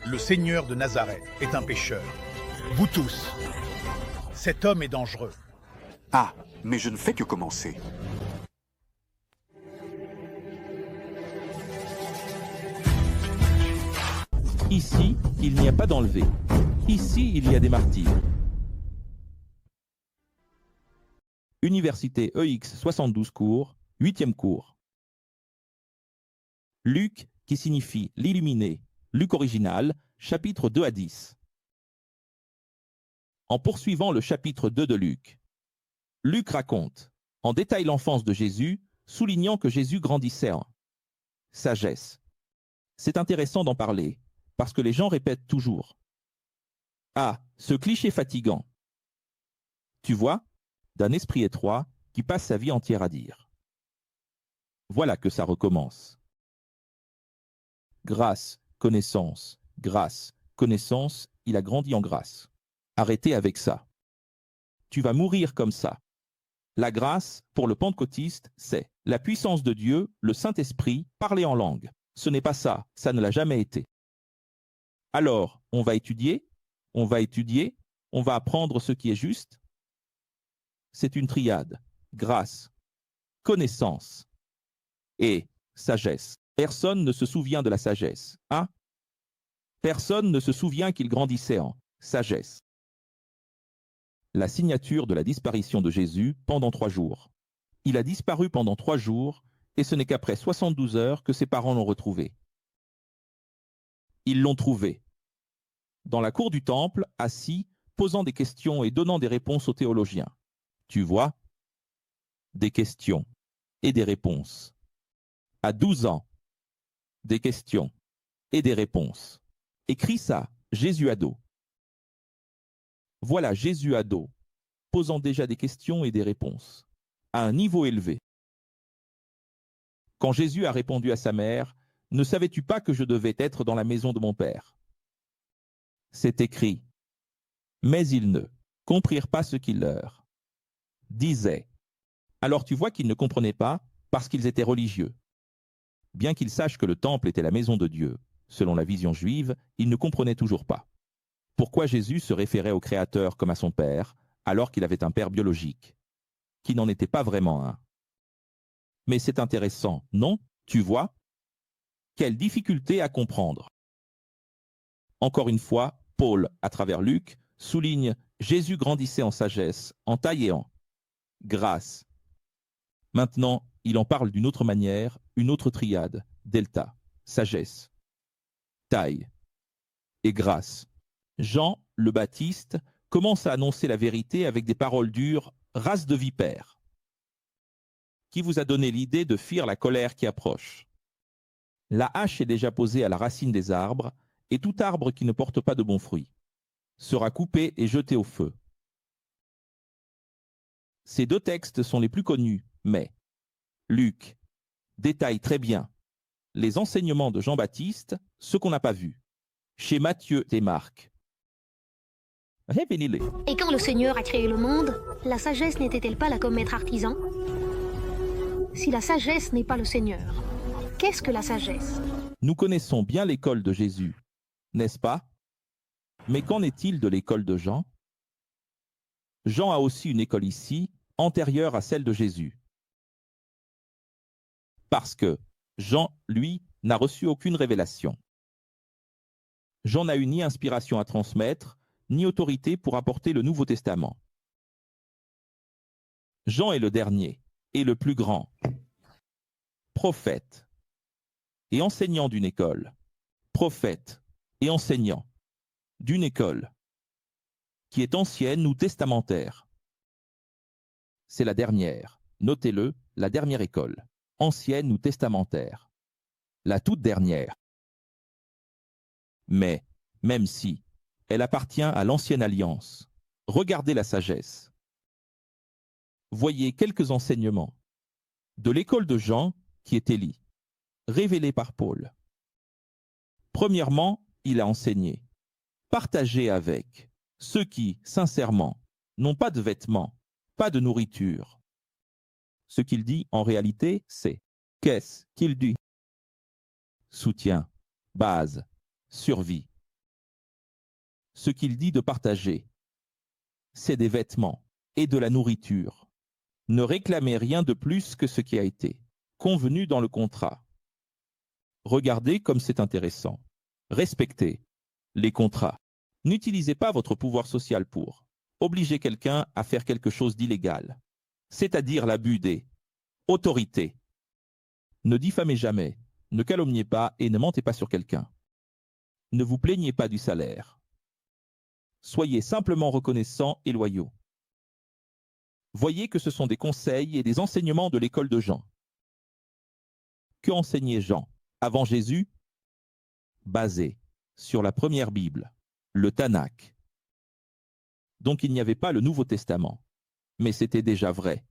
le Seigneur de Nazareth est un pécheur. Vous tous, cet homme est dangereux. Ah, mais je ne fais que commencer. Ici, il n'y a pas d'enlevé. Ici, il y a des martyrs. Université EX 72 cours, 8e cours. Luc, qui signifie l'illuminé. Luc original, chapitre 2 à 10. En poursuivant le chapitre 2 de Luc, Luc raconte en détail l'enfance de Jésus, soulignant que Jésus grandissait en sagesse. C'est intéressant d'en parler, parce que les gens répètent toujours. Ah, ce cliché fatigant. Tu vois, d'un esprit étroit qui passe sa vie entière à dire. Voilà que ça recommence. Grâce, connaissance, il a grandi en grâce. Arrêtez avec ça. Tu vas mourir comme ça. La grâce, pour le pentecôtiste, c'est la puissance de Dieu, le Saint-Esprit, parler en langue. Ce n'est pas ça, ça ne l'a jamais été. Alors, on va étudier, on va apprendre ce qui est juste. C'est une triade. Grâce, connaissance et sagesse. Personne ne se souvient de la sagesse, hein? Personne ne se souvient qu'il grandissait en sagesse. La signature de la disparition de Jésus pendant 3 jours. Il a disparu pendant 3 jours, et ce n'est qu'après 72 heures que ses parents l'ont retrouvé. Ils l'ont trouvé. Dans la cour du temple, assis, posant des questions et donnant des réponses aux théologiens. Tu vois? Des questions et des réponses. À 12 ans, des questions et des réponses. Écris ça, Jésus ado. Voilà Jésus ado, posant déjà des questions et des réponses, à un niveau élevé. Quand Jésus a répondu à sa mère, « Ne savais-tu pas que je devais être dans la maison de mon Père ?» C'est écrit. Mais ils ne comprirent pas ce qu'il leur disait. Alors tu vois qu'ils ne comprenaient pas parce qu'ils étaient religieux. Bien qu'ils sachent que le temple était la maison de Dieu, selon la vision juive, ils ne comprenaient toujours pas. Pourquoi Jésus se référait au Créateur comme à son Père, alors qu'il avait un Père biologique, qui n'en était pas vraiment un. Mais c'est intéressant, non? Tu vois? Quelle difficulté à comprendre. Encore une fois, Paul, à travers Luc, souligne Jésus grandissait en sagesse, en taille et en grâce. Maintenant, il en parle d'une autre manière, une autre triade, delta, sagesse, taille et grâce. Jean, le Baptiste, commence à annoncer la vérité avec des paroles dures, race de vipères, qui vous a donné l'idée de fuir la colère qui approche. La hache est déjà posée à la racine des arbres, et tout arbre qui ne porte pas de bons fruits sera coupé et jeté au feu. Ces 2 textes sont les plus connus, mais Luc détaille très bien les enseignements de Jean-Baptiste, ce qu'on n'a pas vu, chez Matthieu et Marc. Révélez-les. Et quand le Seigneur a créé le monde, la sagesse n'était-elle pas là comme maître artisan? Si la sagesse n'est pas le Seigneur, qu'est-ce que la sagesse? Nous connaissons bien l'école de Jésus, n'est-ce pas? Mais qu'en est-il de l'école de Jean? Jean a aussi une école ici, antérieure à celle de Jésus. Parce que Jean, lui, n'a reçu aucune révélation. Jean n'a eu ni inspiration à transmettre, ni autorité pour apporter le Nouveau Testament. Jean est le dernier, et le plus grand, prophète et enseignant d'une école, prophète et enseignant d'une école qui est ancienne ou testamentaire. C'est la dernière, notez-le, la dernière école, ancienne ou testamentaire, la toute dernière. Mais, même si elle appartient à l'ancienne alliance, regardez la sagesse. Voyez quelques enseignements de l'école de Jean qui est Élie, révélée par Paul. Premièrement, il a enseigné, partagez avec ceux qui, sincèrement, n'ont pas de vêtements, pas de nourriture. Ce qu'il dit en réalité, c'est qu'est-ce qu'il dit? Soutien, base, survie, Ce qu'il dit de partager, c'est des vêtements et de la nourriture. Ne réclamez rien de plus que ce qui a été convenu dans le contrat. Regardez comme c'est intéressant. Respectez les contrats. N'utilisez pas votre pouvoir social pour obliger quelqu'un à faire quelque chose d'illégal, c'est-à-dire l'abus des autorités. Ne diffamez jamais, ne calomniez pas et ne mentez pas sur quelqu'un. Ne vous plaignez pas du salaire. Soyez simplement reconnaissants et loyaux. Voyez que ce sont des conseils et des enseignements de l'école de Jean. Que enseignait Jean avant Jésus? Basé sur la première Bible, le Tanakh. Donc il n'y avait pas le Nouveau Testament, mais c'était déjà vrai,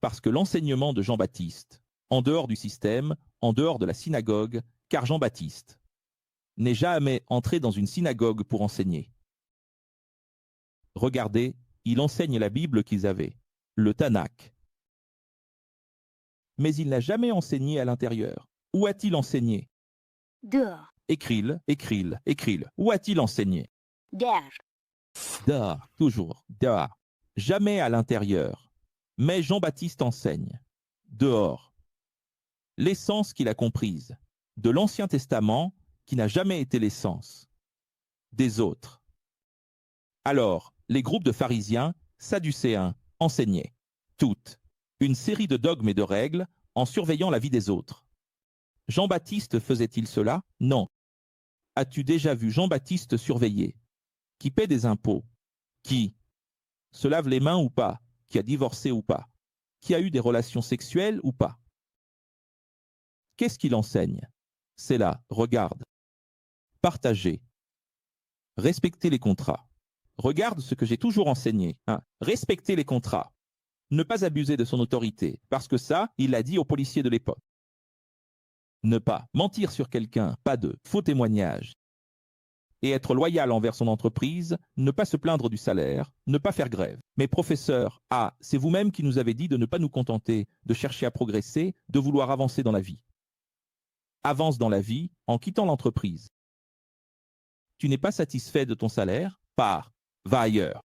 parce que l'enseignement de Jean-Baptiste, en dehors du système, en dehors de la synagogue, car Jean-Baptiste n'est jamais entré dans une synagogue pour enseigner. Regardez, il enseigne la Bible qu'ils avaient, le Tanakh. Mais il n'a jamais enseigné à l'intérieur. Où a-t-il enseigné? Dehors. Écris-le, écris-le, écris-le. Où a-t-il enseigné? Dehors. Dehors, toujours, dehors. Jamais à l'intérieur. Mais Jean-Baptiste enseigne. Dehors. L'essence qu'il a comprise, de l'Ancien Testament, qui n'a jamais été l'essence des autres. Alors, les groupes de pharisiens, sadducéens, enseignaient toute une série de dogmes et de règles en surveillant la vie des autres. Jean-Baptiste faisait-il cela? Non. As-tu déjà vu Jean-Baptiste surveiller? Qui paie des impôts? Qui se lave les mains ou pas? Qui a divorcé ou pas? Qui a eu des relations sexuelles ou pas? Qu'est-ce qu'il enseigne? C'est là, regarde. Partager. Respecter les contrats. Regarde ce que j'ai toujours enseigné. Respecter les contrats. Ne pas abuser de son autorité, parce que ça, il l'a dit aux policiers de l'époque. Ne pas mentir sur quelqu'un, pas de faux témoignages. Et être loyal envers son entreprise, ne pas se plaindre du salaire, ne pas faire grève. Mais professeur, c'est vous-même qui nous avez dit de ne pas nous contenter, de chercher à progresser, de vouloir avancer dans la vie. Avance dans la vie en quittant l'entreprise. Tu n'es pas satisfait de ton salaire? Pars, va ailleurs.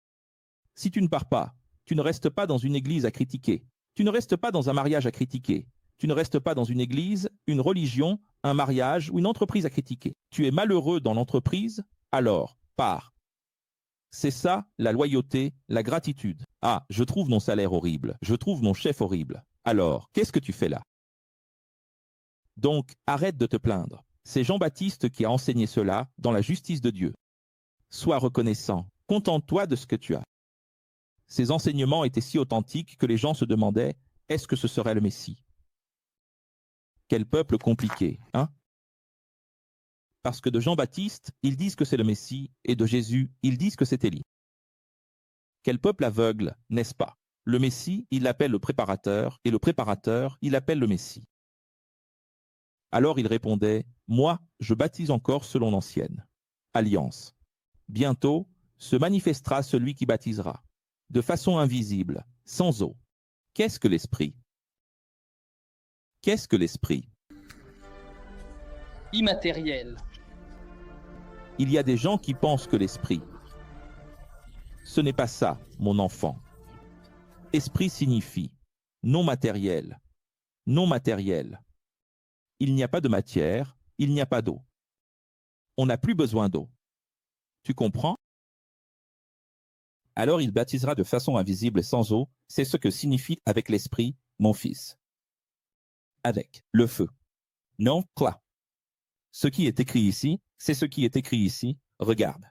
Si tu ne pars pas, tu ne restes pas dans une église à critiquer. Tu ne restes pas dans un mariage à critiquer. Tu ne restes pas dans une église, une religion, un mariage ou une entreprise à critiquer. Tu es malheureux dans l'entreprise, alors pars. C'est ça, la loyauté, la gratitude. Je trouve mon salaire horrible, je trouve mon chef horrible. Alors, qu'est-ce que tu fais là? Donc, arrête de te plaindre. C'est Jean-Baptiste qui a enseigné cela dans la justice de Dieu. Sois reconnaissant, contente-toi de ce que tu as. Ces enseignements étaient si authentiques que les gens se demandaient, est-ce que ce serait le Messie? Quel peuple compliqué, hein? Parce que de Jean-Baptiste, ils disent que c'est le Messie, et de Jésus, ils disent que c'est Élie. Quel peuple aveugle, n'est-ce pas? Le Messie, il l'appelle le préparateur, et le préparateur, il l'appelle le Messie. Alors il répondait, moi, je baptise encore selon l'ancienne alliance. Bientôt, se manifestera celui qui baptisera, de façon invisible, sans eau. Qu'est-ce que l'Esprit? Qu'est-ce que l'Esprit? Immatériel. Il y a des gens qui pensent que l'Esprit. Ce n'est pas ça, mon enfant. Esprit signifie non matériel. Non matériel. Il n'y a pas de matière, il n'y a pas d'eau. On n'a plus besoin d'eau. Tu comprends? Alors il baptisera de façon invisible et sans eau, c'est ce que signifie avec l'Esprit, mon fils. Avec le feu. Non, quoi? Ce qui est écrit ici, c'est ce qui est écrit ici, regarde.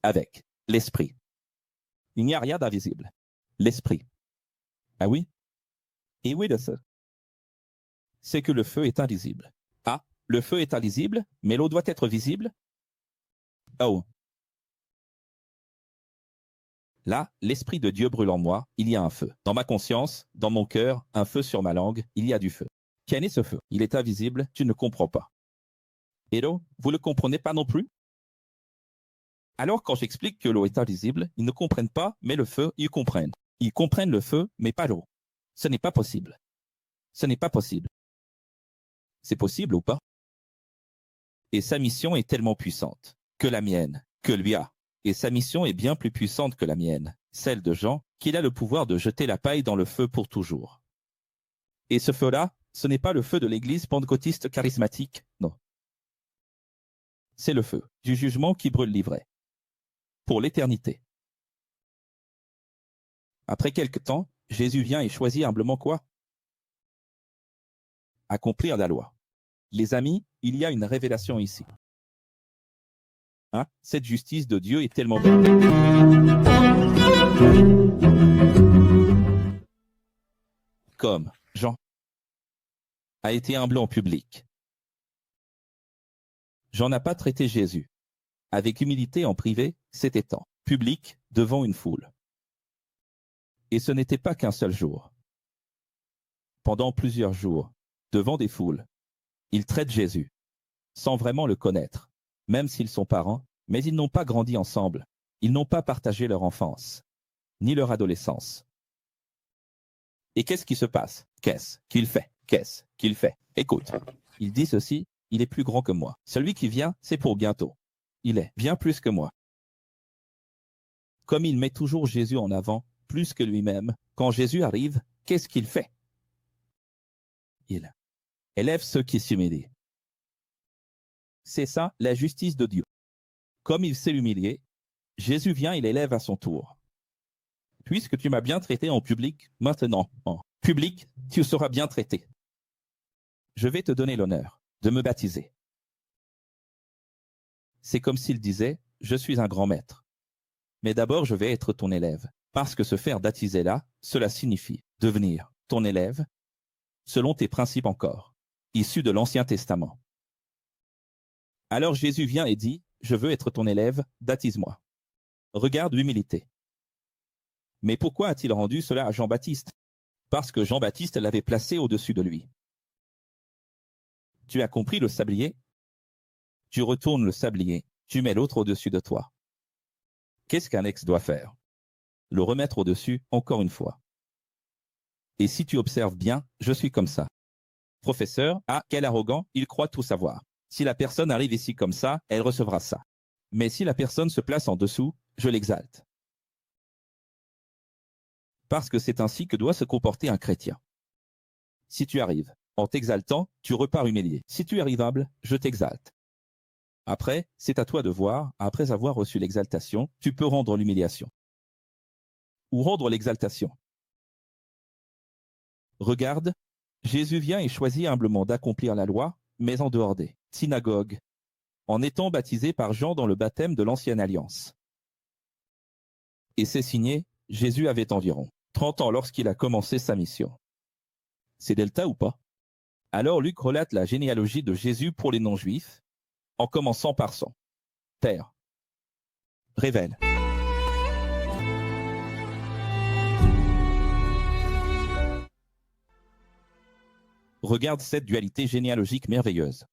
Avec l'Esprit. Il n'y a rien d'invisible. L'Esprit. Ah oui? Et oui de ça. C'est que le feu est invisible. Le feu est invisible, mais l'eau doit être visible? Oh. Là, l'Esprit de Dieu brûle en moi, il y a un feu. Dans ma conscience, dans mon cœur, un feu sur ma langue, il y a du feu. Quel est ce feu? Il est invisible, tu ne comprends pas. Hello, vous ne le comprenez pas non plus? Alors quand j'explique que l'eau est invisible, ils ne comprennent pas, mais le feu, ils comprennent. Ils comprennent le feu, mais pas l'eau. Ce n'est pas possible. Ce n'est pas possible. C'est possible ou pas? Et sa mission est tellement puissante que la mienne, que lui a, Et sa mission est bien plus puissante que la mienne, celle de Jean, qu'il a le pouvoir de jeter la paille dans le feu pour toujours. Et ce feu-là, ce n'est pas le feu de l'église pentecôtiste charismatique, non. C'est le feu du jugement qui brûle l'ivraie. Pour l'éternité. Après quelque temps, Jésus vient et choisit humblement quoi? Accomplir la loi. Les amis, il y a une révélation ici. Hein? Cette justice de Dieu est tellement belle. Comme Jean a été humble en public. Jean n'a pas traité Jésus avec humilité en privé, c'était en public, devant une foule. Et ce n'était pas qu'un seul jour. Pendant plusieurs jours, devant des foules, il traite Jésus, sans vraiment le connaître, même s'ils sont parents, mais ils n'ont pas grandi ensemble, ils n'ont pas partagé leur enfance, ni leur adolescence. Et qu'est-ce qui se passe? Qu'est-ce qu'il fait? Qu'est-ce qu'il fait? Écoute, il dit ceci, il est plus grand que moi. Celui qui vient, c'est pour bientôt. Il est bien plus que moi. Comme il met toujours Jésus en avant, plus que lui-même, quand Jésus arrive, qu'est-ce qu'il fait? Il élève ceux qui s'humilient. C'est ça, la justice de Dieu. Comme il s'est humilié, Jésus vient et l'élève à son tour. Puisque tu m'as bien traité en public, maintenant, en public, tu seras bien traité. Je vais te donner l'honneur de me baptiser. C'est comme s'il disait, je suis un grand maître. Mais d'abord, je vais être ton élève, parce que se faire baptiser là, cela signifie devenir ton élève, selon tes principes encore, issus de l'Ancien Testament. Alors Jésus vient et dit, je veux être ton élève, baptise-moi. Regarde l'humilité. Mais pourquoi a-t-il rendu cela à Jean-Baptiste? Parce que Jean-Baptiste l'avait placé au-dessus de lui. Tu as compris le sablier? Tu retournes le sablier, tu mets l'autre au-dessus de toi. Qu'est-ce qu'un ex doit faire? Le remettre au-dessus, encore une fois. Et si tu observes bien, je suis comme ça. Professeur, ah, quel arrogant, il croit tout savoir. Si la personne arrive ici comme ça, elle recevra ça. Mais si la personne se place en dessous, je l'exalte. Parce que c'est ainsi que doit se comporter un chrétien. Si tu arrives en t'exaltant, tu repars humilié. Si tu es humble, je t'exalte. Après, c'est à toi de voir, après avoir reçu l'exaltation, tu peux rendre l'humiliation. Ou rendre l'exaltation. Regarde, Jésus vient et choisit humblement d'accomplir la loi, mais en dehors des synagogues, en étant baptisé par Jean dans le baptême de l'Ancienne Alliance. Et c'est signé, Jésus avait environ 30 ans lorsqu'il a commencé sa mission. C'est delta ou pas? Alors Luc relate la généalogie de Jésus pour les non-juifs, en commençant par son père. Révèle. Regarde cette dualité généalogique merveilleuse.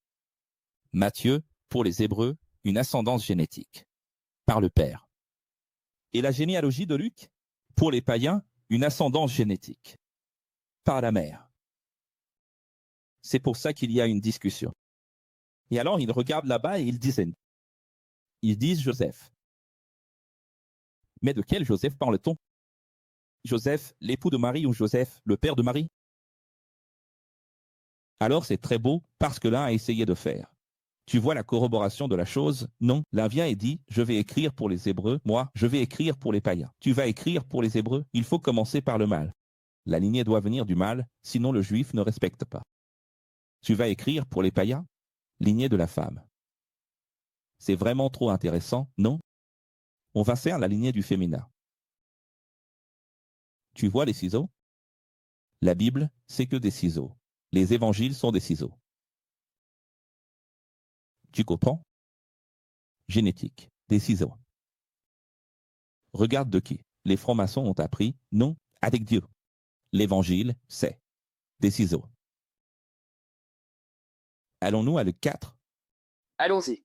Matthieu, pour les Hébreux, une ascendance génétique, par le père. Et la généalogie de Luc, pour les païens, une ascendance génétique, par la mère. C'est pour ça qu'il y a une discussion. Et alors, ils regardent là-bas et ils disent Joseph. Mais de quel Joseph parle-t-on? Joseph, l'époux de Marie, ou Joseph, le père de Marie? Alors c'est très beau, parce que l'un a essayé de faire. Tu vois la corroboration de la chose? Non, l'un vient et dit, je vais écrire pour les Hébreux, moi, je vais écrire pour les païens. Tu vas écrire pour les Hébreux? Il faut commencer par le mal. La lignée doit venir du mal, sinon le juif ne respecte pas. Tu vas écrire pour les païens? Lignée de la femme. C'est vraiment trop intéressant, non? On va faire la lignée du féminin. Tu vois les ciseaux? La Bible, c'est que des ciseaux. Les évangiles sont des ciseaux. Tu comprends? Génétique, des ciseaux. Regarde de qui? Les francs-maçons ont appris, non, avec Dieu. L'évangile, c'est des ciseaux. Allons-nous à Luc 4? Allons-y.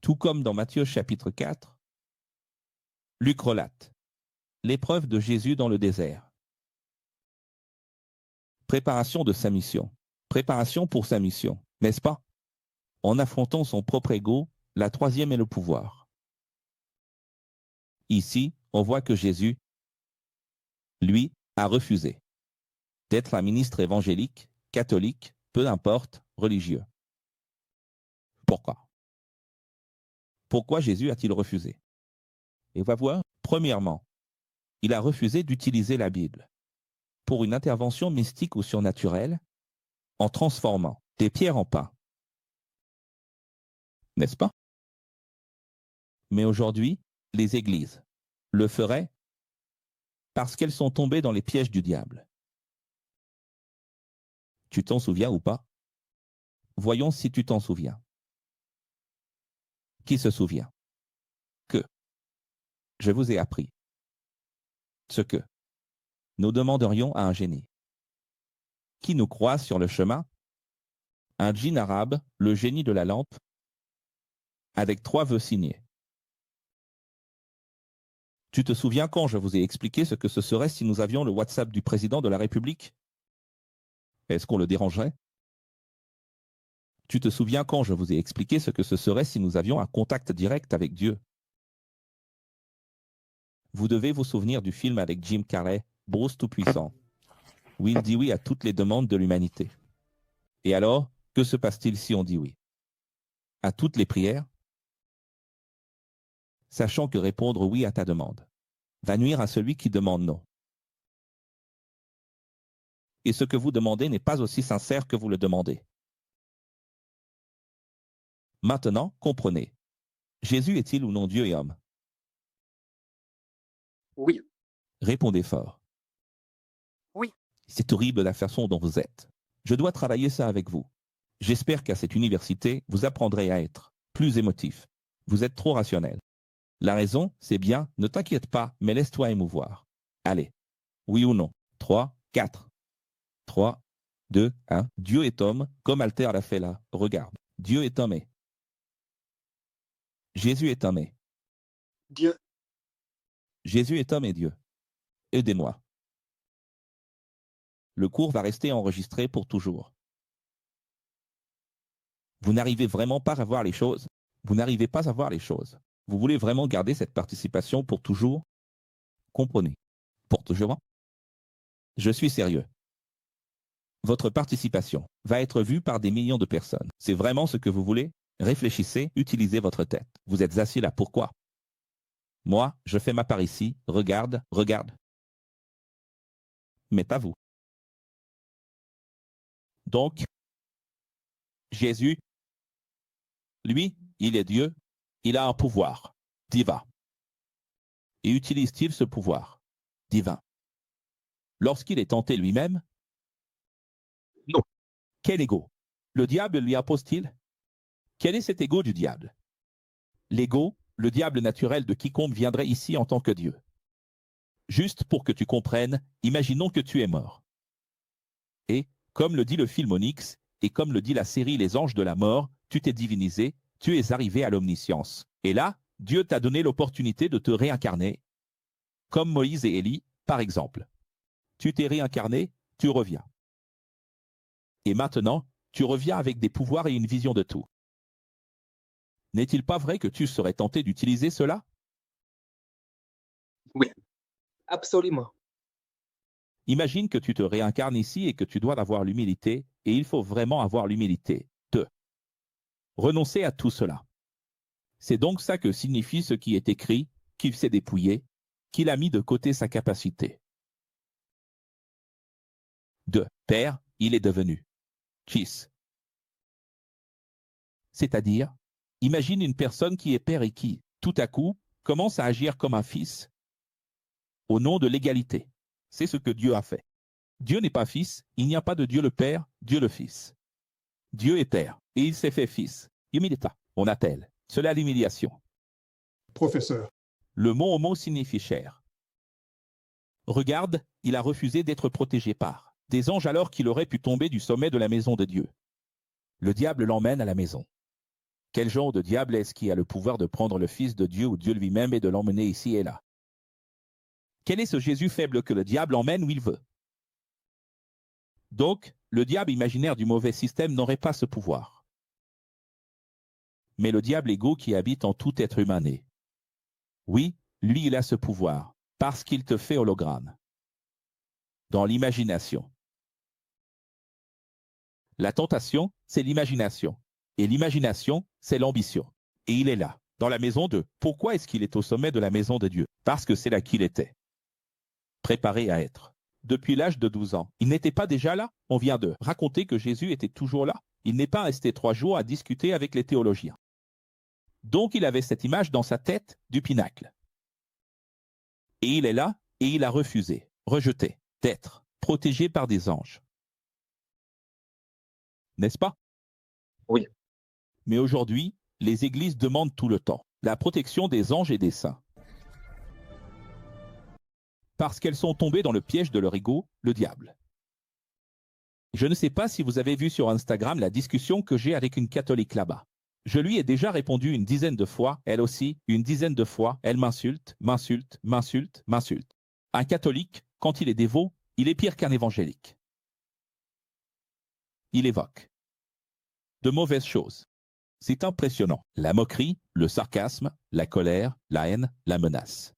Tout comme dans Matthieu chapitre 4, Luc relate l'épreuve de Jésus dans le désert. Préparation de sa mission. Préparation pour sa mission, n'est-ce pas? En affrontant son propre ego, la troisième est le pouvoir. Ici, on voit que Jésus, lui, a refusé d'être un ministre évangélique, catholique, peu importe, religieux. Pourquoi? Pourquoi Jésus a-t-il refusé? Et on va voir, premièrement, il a refusé d'utiliser la Bible pour une intervention mystique ou surnaturelle en transformant des pierres en pain. N'est-ce pas? Mais aujourd'hui, les églises le feraient parce qu'elles sont tombées dans les pièges du diable. Tu t'en souviens ou pas? Voyons si tu t'en souviens. Qui se souvient que je vous ai appris ce que nous demanderions à un génie qui nous croise sur le chemin, un djinn arabe, le génie de la lampe, avec 3 vœux signés. Tu te souviens quand je vous ai expliqué ce que ce serait si nous avions le WhatsApp du président de la République? Est-ce qu'on le dérangerait? Tu te souviens quand je vous ai expliqué ce que ce serait si nous avions un contact direct avec Dieu? Vous devez vous souvenir du film avec Jim Carrey, Bruce Tout-Puissant, où il dit oui à toutes les demandes de l'humanité. Et alors, que se passe-t-il si on dit oui à toutes les prières? Sachant que répondre oui à ta demande va nuire à celui qui demande non. Et ce que vous demandez n'est pas aussi sincère que vous le demandez. Maintenant, comprenez. Jésus est-il ou non Dieu et homme? Oui. Répondez fort. Oui. C'est horrible la façon dont vous êtes. Je dois travailler ça avec vous. J'espère qu'à cette université, vous apprendrez à être plus émotif. Vous êtes trop rationnel. La raison, c'est bien, ne t'inquiète pas, mais laisse-toi émouvoir. Allez. Oui ou non? 3, 4. 3, 2, 1. Dieu est homme, comme Alter l'a fait là. Regarde. Dieu est homme et Jésus est homme et Dieu. Jésus est homme et Dieu. Aidez-moi. Le cours va rester enregistré pour toujours. Vous n'arrivez vraiment pas à voir les choses. Vous n'arrivez pas à voir les choses. Vous voulez vraiment garder cette participation pour toujours? Comprenez. Pour toujours? Je suis sérieux. Votre participation va être vue par des millions de personnes. C'est vraiment ce que vous voulez? Réfléchissez, utilisez votre tête. Vous êtes assis là, pourquoi? Moi, je fais ma part ici. Regarde, regarde. Mais pas vous. Donc, Jésus, lui, il est Dieu, il a un pouvoir divin. Et utilise-t-il ce pouvoir divin lorsqu'il est tenté lui-même? Non. Quel ego? Le diable lui impose-t-il? Quel est cet ego du diable? L'ego, le diable naturel de quiconque viendrait ici en tant que Dieu. Juste pour que tu comprennes, imaginons que tu es mort. Et, comme le dit le film Onyx, et comme le dit la série Les Anges de la Mort, tu t'es divinisé, tu es arrivé à l'omniscience. Et là, Dieu t'a donné l'opportunité de te réincarner, comme Moïse et Élie, par exemple. Tu t'es réincarné, tu reviens. Et maintenant, tu reviens avec des pouvoirs et une vision de tout. N'est-il pas vrai que tu serais tenté d'utiliser cela? Oui. Absolument. Imagine que tu te réincarnes ici et que tu dois avoir l'humilité, et il faut vraiment avoir l'humilité de renoncer à tout cela. C'est donc ça que signifie ce qui est écrit, qu'il s'est dépouillé, qu'il a mis de côté sa capacité. De père, il est devenu fils. C'est-à-dire, imagine une personne qui est père et qui, tout à coup, commence à agir comme un fils au nom de l'égalité. C'est ce que Dieu a fait. Dieu n'est pas fils, il n'y a pas de Dieu le Père, Dieu le Fils. Dieu est père, et il s'est fait fils. Humilita, on appelle cela l'humiliation. Professeur. Le mot homo signifie chair. Regarde, il a refusé d'être protégé par des anges alors qu'il aurait pu tomber du sommet de la maison de Dieu. Le diable l'emmène à la maison. Quel genre de diable est-ce qui a le pouvoir de prendre le Fils de Dieu ou Dieu lui-même et de l'emmener ici et là? Quel est ce Jésus faible que le diable emmène où il veut? Donc, le diable imaginaire du mauvais système n'aurait pas ce pouvoir. Mais le diable égo qui habite en tout être humain né. Oui, Lui, il a ce pouvoir, parce qu'il te fait hologramme. Dans l'imagination. La tentation, c'est l'imagination. Et l'imagination, c'est l'ambition. Et il est là, dans la maison de... Pourquoi est-ce qu'il est au sommet de la maison de Dieu? Parce que c'est là qu'il était. Préparé à être. Depuis l'âge de 12 ans. Il n'était pas déjà là? On vient de raconter que Jésus était toujours là. Il n'est pas resté 3 jours à discuter avec les théologiens. Donc il avait cette image dans sa tête du pinacle. Et il est là, et il a refusé, rejeté, d'être protégé par des anges. N'est-ce pas? Oui. Mais aujourd'hui, les églises demandent tout le temps la protection des anges et des saints. Parce qu'elles sont tombées dans le piège de leur ego, le diable. Je ne sais pas si vous avez vu sur Instagram la discussion que j'ai avec une catholique là-bas. Je lui ai déjà répondu une dizaine de fois, elle aussi, une dizaine de fois, elle m'insulte, m'insulte, m'insulte, m'insulte. Un catholique, quand il est dévot, il est pire qu'un évangélique. Il évoque de mauvaises choses. C'est impressionnant. La moquerie, le sarcasme, la colère, la haine, la menace.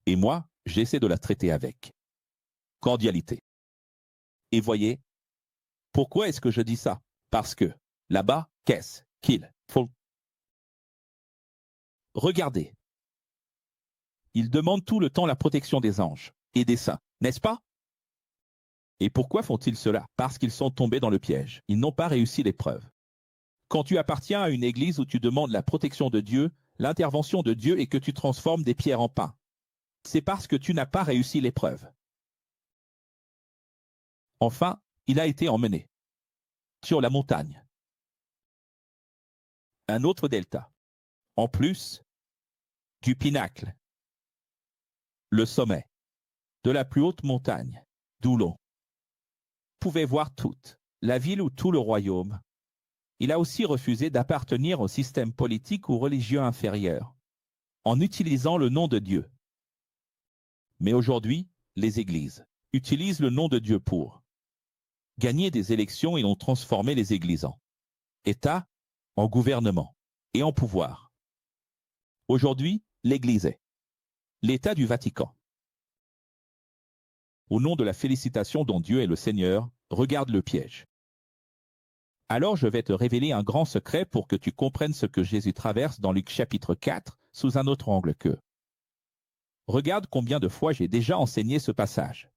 Et moi, j'essaie de la traiter avec cordialité. Et voyez, pourquoi est-ce que je dis ça? Parce que, là-bas, qu'est-ce qu'il faut? Regardez. Ils demandent tout le temps la protection des anges et des saints, n'est-ce pas? Et pourquoi font-ils cela? Parce qu'ils sont tombés dans le piège. Ils n'ont pas réussi l'épreuve. Quand tu appartiens à une église où tu demandes la protection de Dieu, l'intervention de Dieu et que tu transformes des pierres en pain, c'est parce que tu n'as pas réussi l'épreuve. Enfin, il a été emmené sur la montagne. Un autre delta. En plus du pinacle, le sommet de la plus haute montagne, d'où l'on pouvait voir toute la ville ou tout le royaume. Il a aussi refusé d'appartenir au système politique ou religieux inférieur, en utilisant le nom de Dieu. Mais aujourd'hui, les églises utilisent le nom de Dieu pour gagner des élections et ont transformé les églises en État, en gouvernement et en pouvoir. Aujourd'hui, l'Église est l'État du Vatican. Au nom de la félicitation dont Dieu est le Seigneur, regarde le piège. Alors je vais te révéler un grand secret pour que tu comprennes ce que Jésus traverse dans Luc chapitre 4 sous un autre angle que. Regarde combien de fois j'ai déjà enseigné ce passage.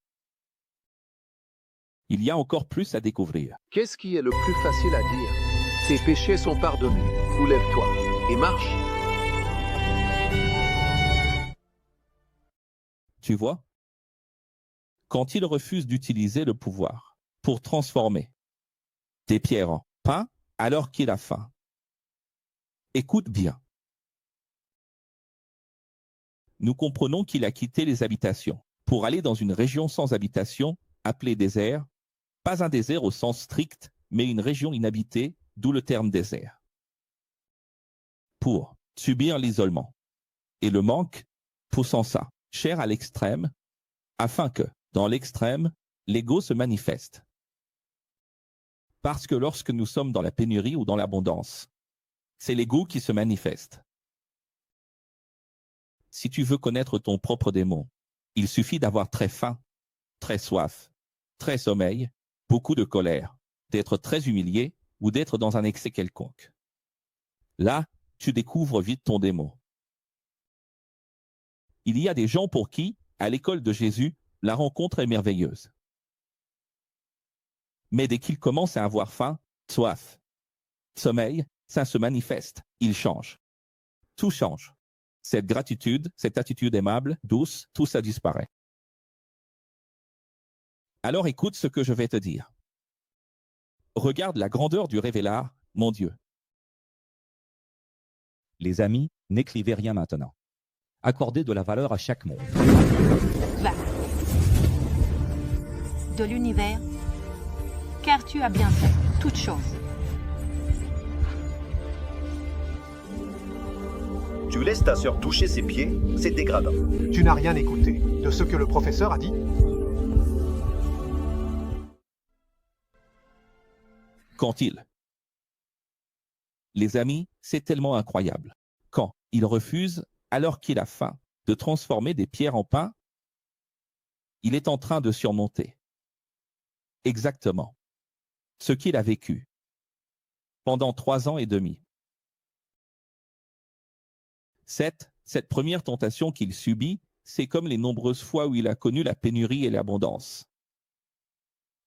Il y a encore plus à découvrir. Qu'est-ce qui est le plus facile à dire? Tes péchés sont pardonnés. Ou lève-toi et marche. Tu vois? Quand il refuse d'utiliser le pouvoir pour transformer des pierres en pain alors qu'il a faim. Écoute bien. Nous comprenons qu'il a quitté les habitations pour aller dans une région sans habitation, appelée désert, pas un désert au sens strict, mais une région inhabitée, d'où le terme désert. Pour subir l'isolement et le manque, poussant ça, cher à l'extrême, afin que, dans l'extrême, l'ego se manifeste. Parce que lorsque nous sommes dans la pénurie ou dans l'abondance, c'est l'ego qui se manifeste. Si tu veux connaître ton propre démon, il suffit d'avoir très faim, très soif, très sommeil, beaucoup de colère, d'être très humilié ou d'être dans un excès quelconque. Là, tu découvres vite ton démon. Il y a des gens pour qui, à l'école de Jésus, la rencontre est merveilleuse. Mais dès qu'ils commencent à avoir faim, soif, sommeil, ça se manifeste, ils changent. Tout change. Cette gratitude, cette attitude aimable, douce, tout ça disparaît. Alors écoute ce que je vais te dire. Regarde la grandeur du révélard, mon Dieu. Les amis, n'écrivez rien maintenant. Accordez de la valeur à chaque mot. Va. De l'univers, car tu as bien fait toutes choses. Tu laisses ta sœur toucher ses pieds, c'est dégradant. Tu n'as rien écouté de ce que le professeur a dit? Quand il... Les amis, c'est tellement incroyable. Quand il refuse alors qu'il a faim, de transformer des pierres en pain? Il est en train de surmonter exactement ce qu'il a vécu pendant 3 ans et demi. Cette première tentation qu'il subit, c'est comme les nombreuses fois où il a connu la pénurie et l'abondance.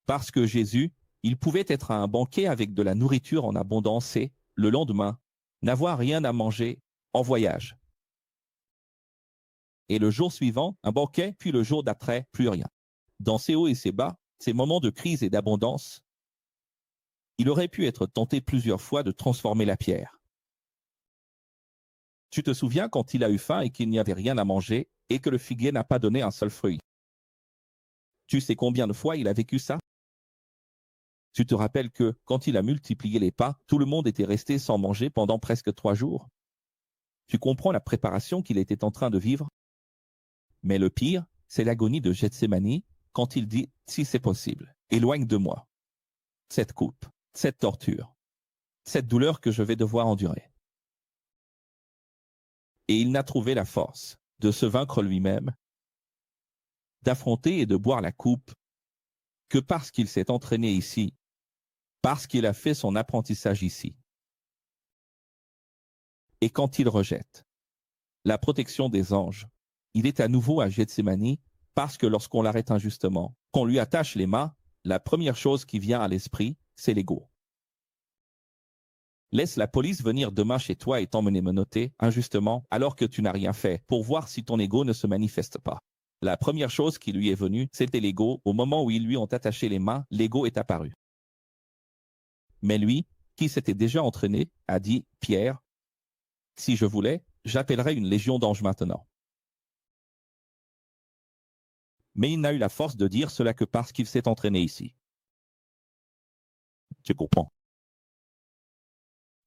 Parce que Jésus, il pouvait être à un banquet avec de la nourriture en abondance et, le lendemain, n'avoir rien à manger, en voyage. Et le jour suivant, un banquet, puis le jour d'après, plus rien. Dans ces hauts et ces bas, ces moments de crise et d'abondance, il aurait pu être tenté plusieurs fois de transformer la pierre. Tu te souviens quand il a eu faim et qu'il n'y avait rien à manger et que le figuier n'a pas donné un seul fruit? Tu sais combien de fois il a vécu ça? Tu te rappelles que, quand il a multiplié les pains, tout le monde était resté sans manger pendant presque 3 jours? Tu comprends la préparation qu'il était en train de vivre? Mais le pire, c'est l'agonie de Gethsémani, quand il dit « Si c'est possible, éloigne de moi cette coupe, cette torture, cette douleur que je vais devoir endurer. » Et il n'a trouvé la force de se vaincre lui-même, d'affronter et de boire la coupe, que parce qu'il s'est entraîné ici, parce qu'il a fait son apprentissage ici. Et quand il rejette la protection des anges, il est à nouveau à Gethsémani, parce que lorsqu'on l'arrête injustement, qu'on lui attache les mains, la première chose qui vient à l'esprit, c'est l'ego. Laisse la police venir demain chez toi et t'emmener menotter injustement alors que tu n'as rien fait pour voir si ton ego ne se manifeste pas. La première chose qui lui est venue, c'était l'ego. Au moment où ils lui ont attaché les mains, l'ego est apparu. Mais lui, qui s'était déjà entraîné, a dit « Pierre, si je voulais, j'appellerais une légion d'anges maintenant. » Mais il n'a eu la force de dire cela que parce qu'il s'est entraîné ici. Tu comprends?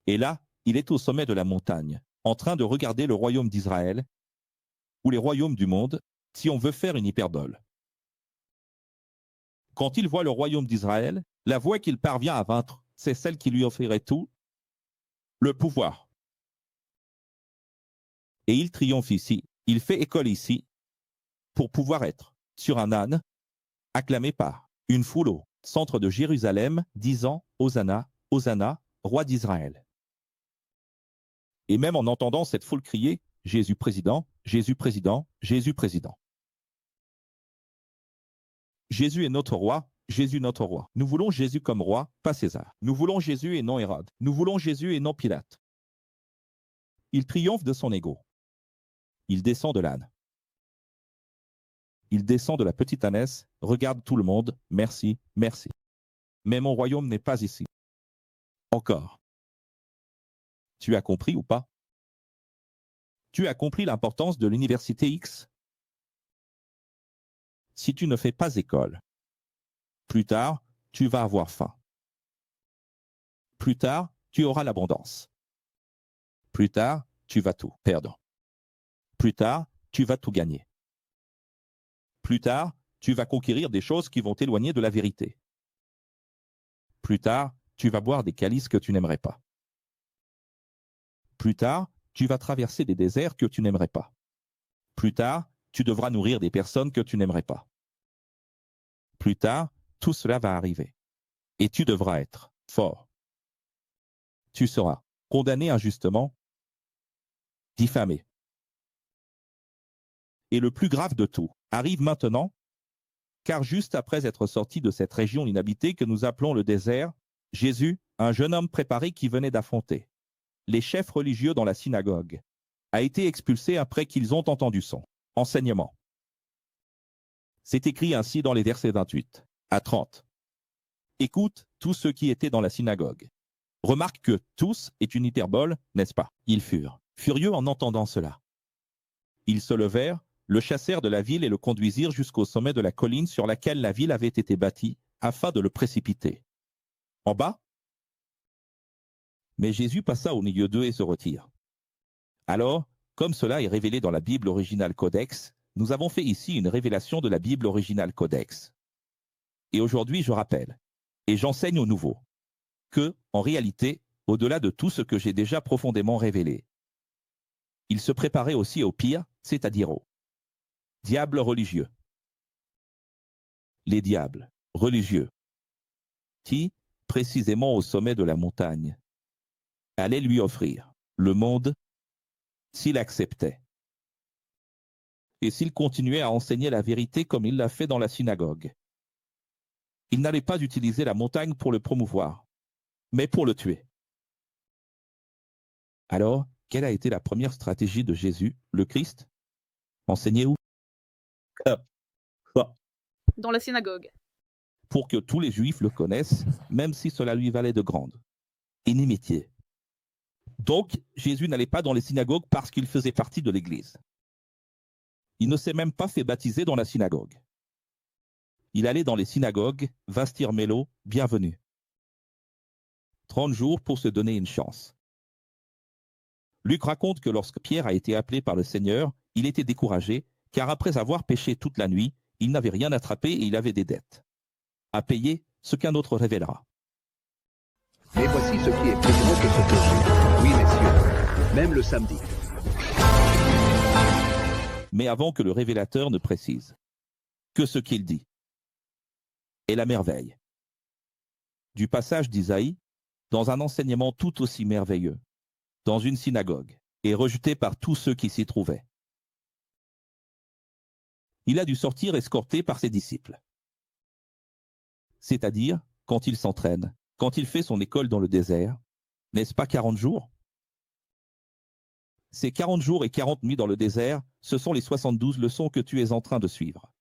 Et là, il est au sommet de la montagne, en train de regarder le royaume d'Israël, ou les royaumes du monde, si on veut faire une hyperbole. Quand il voit le royaume d'Israël, la voie qu'il parvient à vaincre, c'est celle qui lui offrirait tout, le pouvoir. Et il triomphe ici, il fait école ici, pour pouvoir être sur un âne, acclamé par une foule au centre de Jérusalem, disant « Hosanna, Hosanna, roi d'Israël ». Et même en entendant cette foule crier « Jésus président, Jésus président, Jésus président ». Jésus est notre roi, Jésus notre roi. Nous voulons Jésus comme roi, pas César. Nous voulons Jésus et non Hérode. Nous voulons Jésus et non Pilate. Il triomphe de son ego. Il descend de l'âne. Il descend de la petite ânesse, regarde tout le monde, merci, merci. Mais mon royaume n'est pas ici. Encore. Tu as compris ou pas? Tu as compris l'importance de l'université X? Si tu ne fais pas école, plus tard, tu vas avoir faim. Plus tard, tu auras l'abondance. Plus tard, tu vas tout perdre. Plus tard, tu vas tout gagner. Plus tard, tu vas conquérir des choses qui vont t'éloigner de la vérité. Plus tard, tu vas boire des calices que tu n'aimerais pas. Plus tard, tu vas traverser des déserts que tu n'aimerais pas. Plus tard, tu devras nourrir des personnes que tu n'aimerais pas. Plus tard, tout cela va arriver. Et tu devras être fort. Tu seras condamné injustement, diffamé. Et le plus grave de tout arrive maintenant, car juste après être sorti de cette région inhabitée que nous appelons le désert, Jésus, un jeune homme préparé qui venait d'affronter les chefs religieux dans la synagogue, a été expulsé après qu'ils ont entendu son enseignement. C'est écrit ainsi dans les versets 28 à 30. Écoute tous ceux qui étaient dans la synagogue. Remarque que tous est une hyperbole, n'est-ce pas? Ils furent furieux en entendant cela. Ils se levèrent, le chassèrent de la ville et le conduisirent jusqu'au sommet de la colline sur laquelle la ville avait été bâtie, afin de le précipiter. En bas? Mais Jésus passa au milieu d'eux et se retire. Alors, comme cela est révélé dans la Bible originale Codex, nous avons fait ici une révélation de la Bible originale Codex. Et aujourd'hui, je rappelle, et j'enseigne au nouveau, que, en réalité, au-delà de tout ce que j'ai déjà profondément révélé, il Il se préparait aussi au pire, c'est-à-dire au diable religieux. Les diables religieux, qui, précisément au sommet de la montagne, allaient lui offrir le monde s'il acceptait. Et s'il continuait à enseigner la vérité comme il l'a fait dans la synagogue. Il n'allait pas utiliser la montagne pour le promouvoir, mais pour le tuer. Alors, quelle a été la première stratégie de Jésus, le Christ? Enseigner où? Dans la synagogue. Pour que tous les Juifs le connaissent, même si cela lui valait de grande inimitié. Donc, Jésus n'allait pas dans les synagogues parce qu'il faisait partie de l'Église. Il ne s'est même pas fait baptiser dans la synagogue. Il allait dans les synagogues, Vastir Melo, bienvenue. 30 jours pour se donner une chance. Luc raconte que lorsque Pierre a été appelé par le Seigneur, il était découragé, car après avoir péché toute la nuit, il n'avait rien attrapé et il avait des dettes à payer, ce qu'un autre révélera. Et voici ce qui est plus gros que ce péché. Oui, messieurs, même le samedi. Mais avant que le révélateur ne précise que ce qu'il dit est la merveille du passage d'Isaïe dans un enseignement tout aussi merveilleux, dans une synagogue, et rejeté par tous ceux qui s'y trouvaient. Il a dû sortir escorté par ses disciples. C'est-à-dire, quand il s'entraîne, quand il fait son école dans le désert, n'est-ce pas 40 jours? Ces 40 jours et 40 nuits dans le désert, ce sont les 72 leçons que tu es en train de suivre.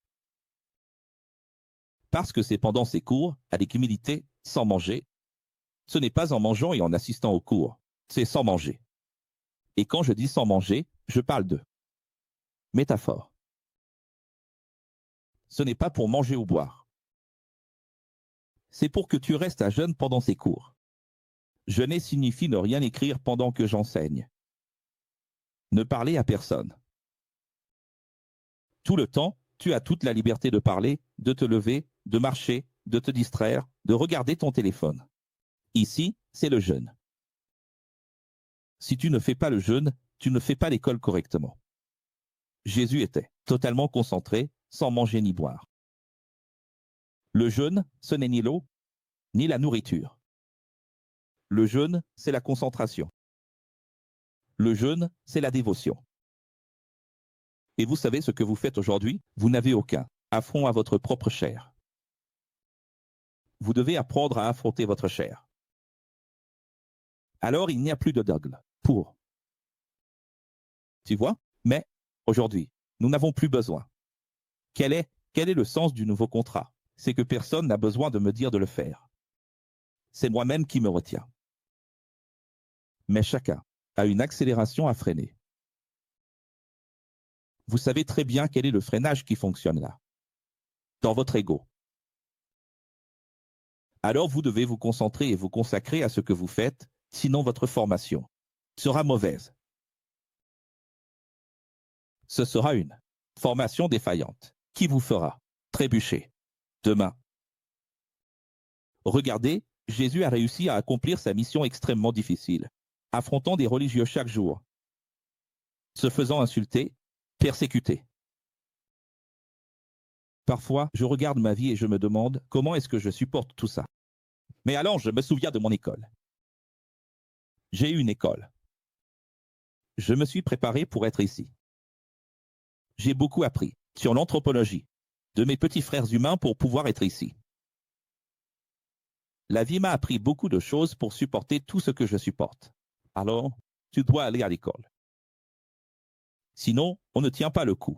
Parce que c'est pendant ces cours, avec humilité, sans manger. Ce n'est pas en mangeant et en assistant aux cours, c'est sans manger. Et quand je dis sans manger, je parle de métaphore. Ce n'est pas pour manger ou boire. C'est pour que tu restes à jeûne pendant ces cours. Jeûner signifie ne rien écrire pendant que j'enseigne. Ne parler à personne. Tout le temps, tu as toute la liberté de parler, de te lever, de marcher, de te distraire, de regarder ton téléphone. Ici, c'est le jeûne. Si tu ne fais pas le jeûne, tu ne fais pas l'école correctement. Jésus était totalement concentré, sans manger ni boire. Le jeûne, ce n'est ni l'eau, ni la nourriture. Le jeûne, c'est la concentration. Le jeûne, c'est la dévotion. Et vous savez ce que vous faites aujourd'hui? Vous n'avez aucun affront à votre propre chair. Vous devez apprendre à affronter votre chair. Alors il n'y a plus de dogme pour. Tu vois? Mais aujourd'hui, nous n'avons plus besoin. Quel est le sens du nouveau contrat? C'est que personne n'a besoin de me dire de le faire. C'est moi-même qui me retiens. Mais chacun a une accélération à freiner. Vous savez très bien quel est le freinage qui fonctionne là, dans votre ego. Alors vous devez vous concentrer et vous consacrer à ce que vous faites, sinon votre formation sera mauvaise. Ce sera une formation défaillante qui vous fera trébucher demain. Regardez, Jésus a réussi à accomplir sa mission extrêmement difficile, affrontant des religieux chaque jour, se faisant insulter, persécuter. Parfois, je regarde ma vie et je me demande comment est-ce que je supporte tout ça. Mais alors, je me souviens de mon école. J'ai eu une école. Je me suis préparé pour être ici. J'ai beaucoup appris sur l'anthropologie de mes petits frères humains pour pouvoir être ici. La vie m'a appris beaucoup de choses pour supporter tout ce que je supporte. Alors, tu dois aller à l'école. Sinon, on ne tient pas le coup.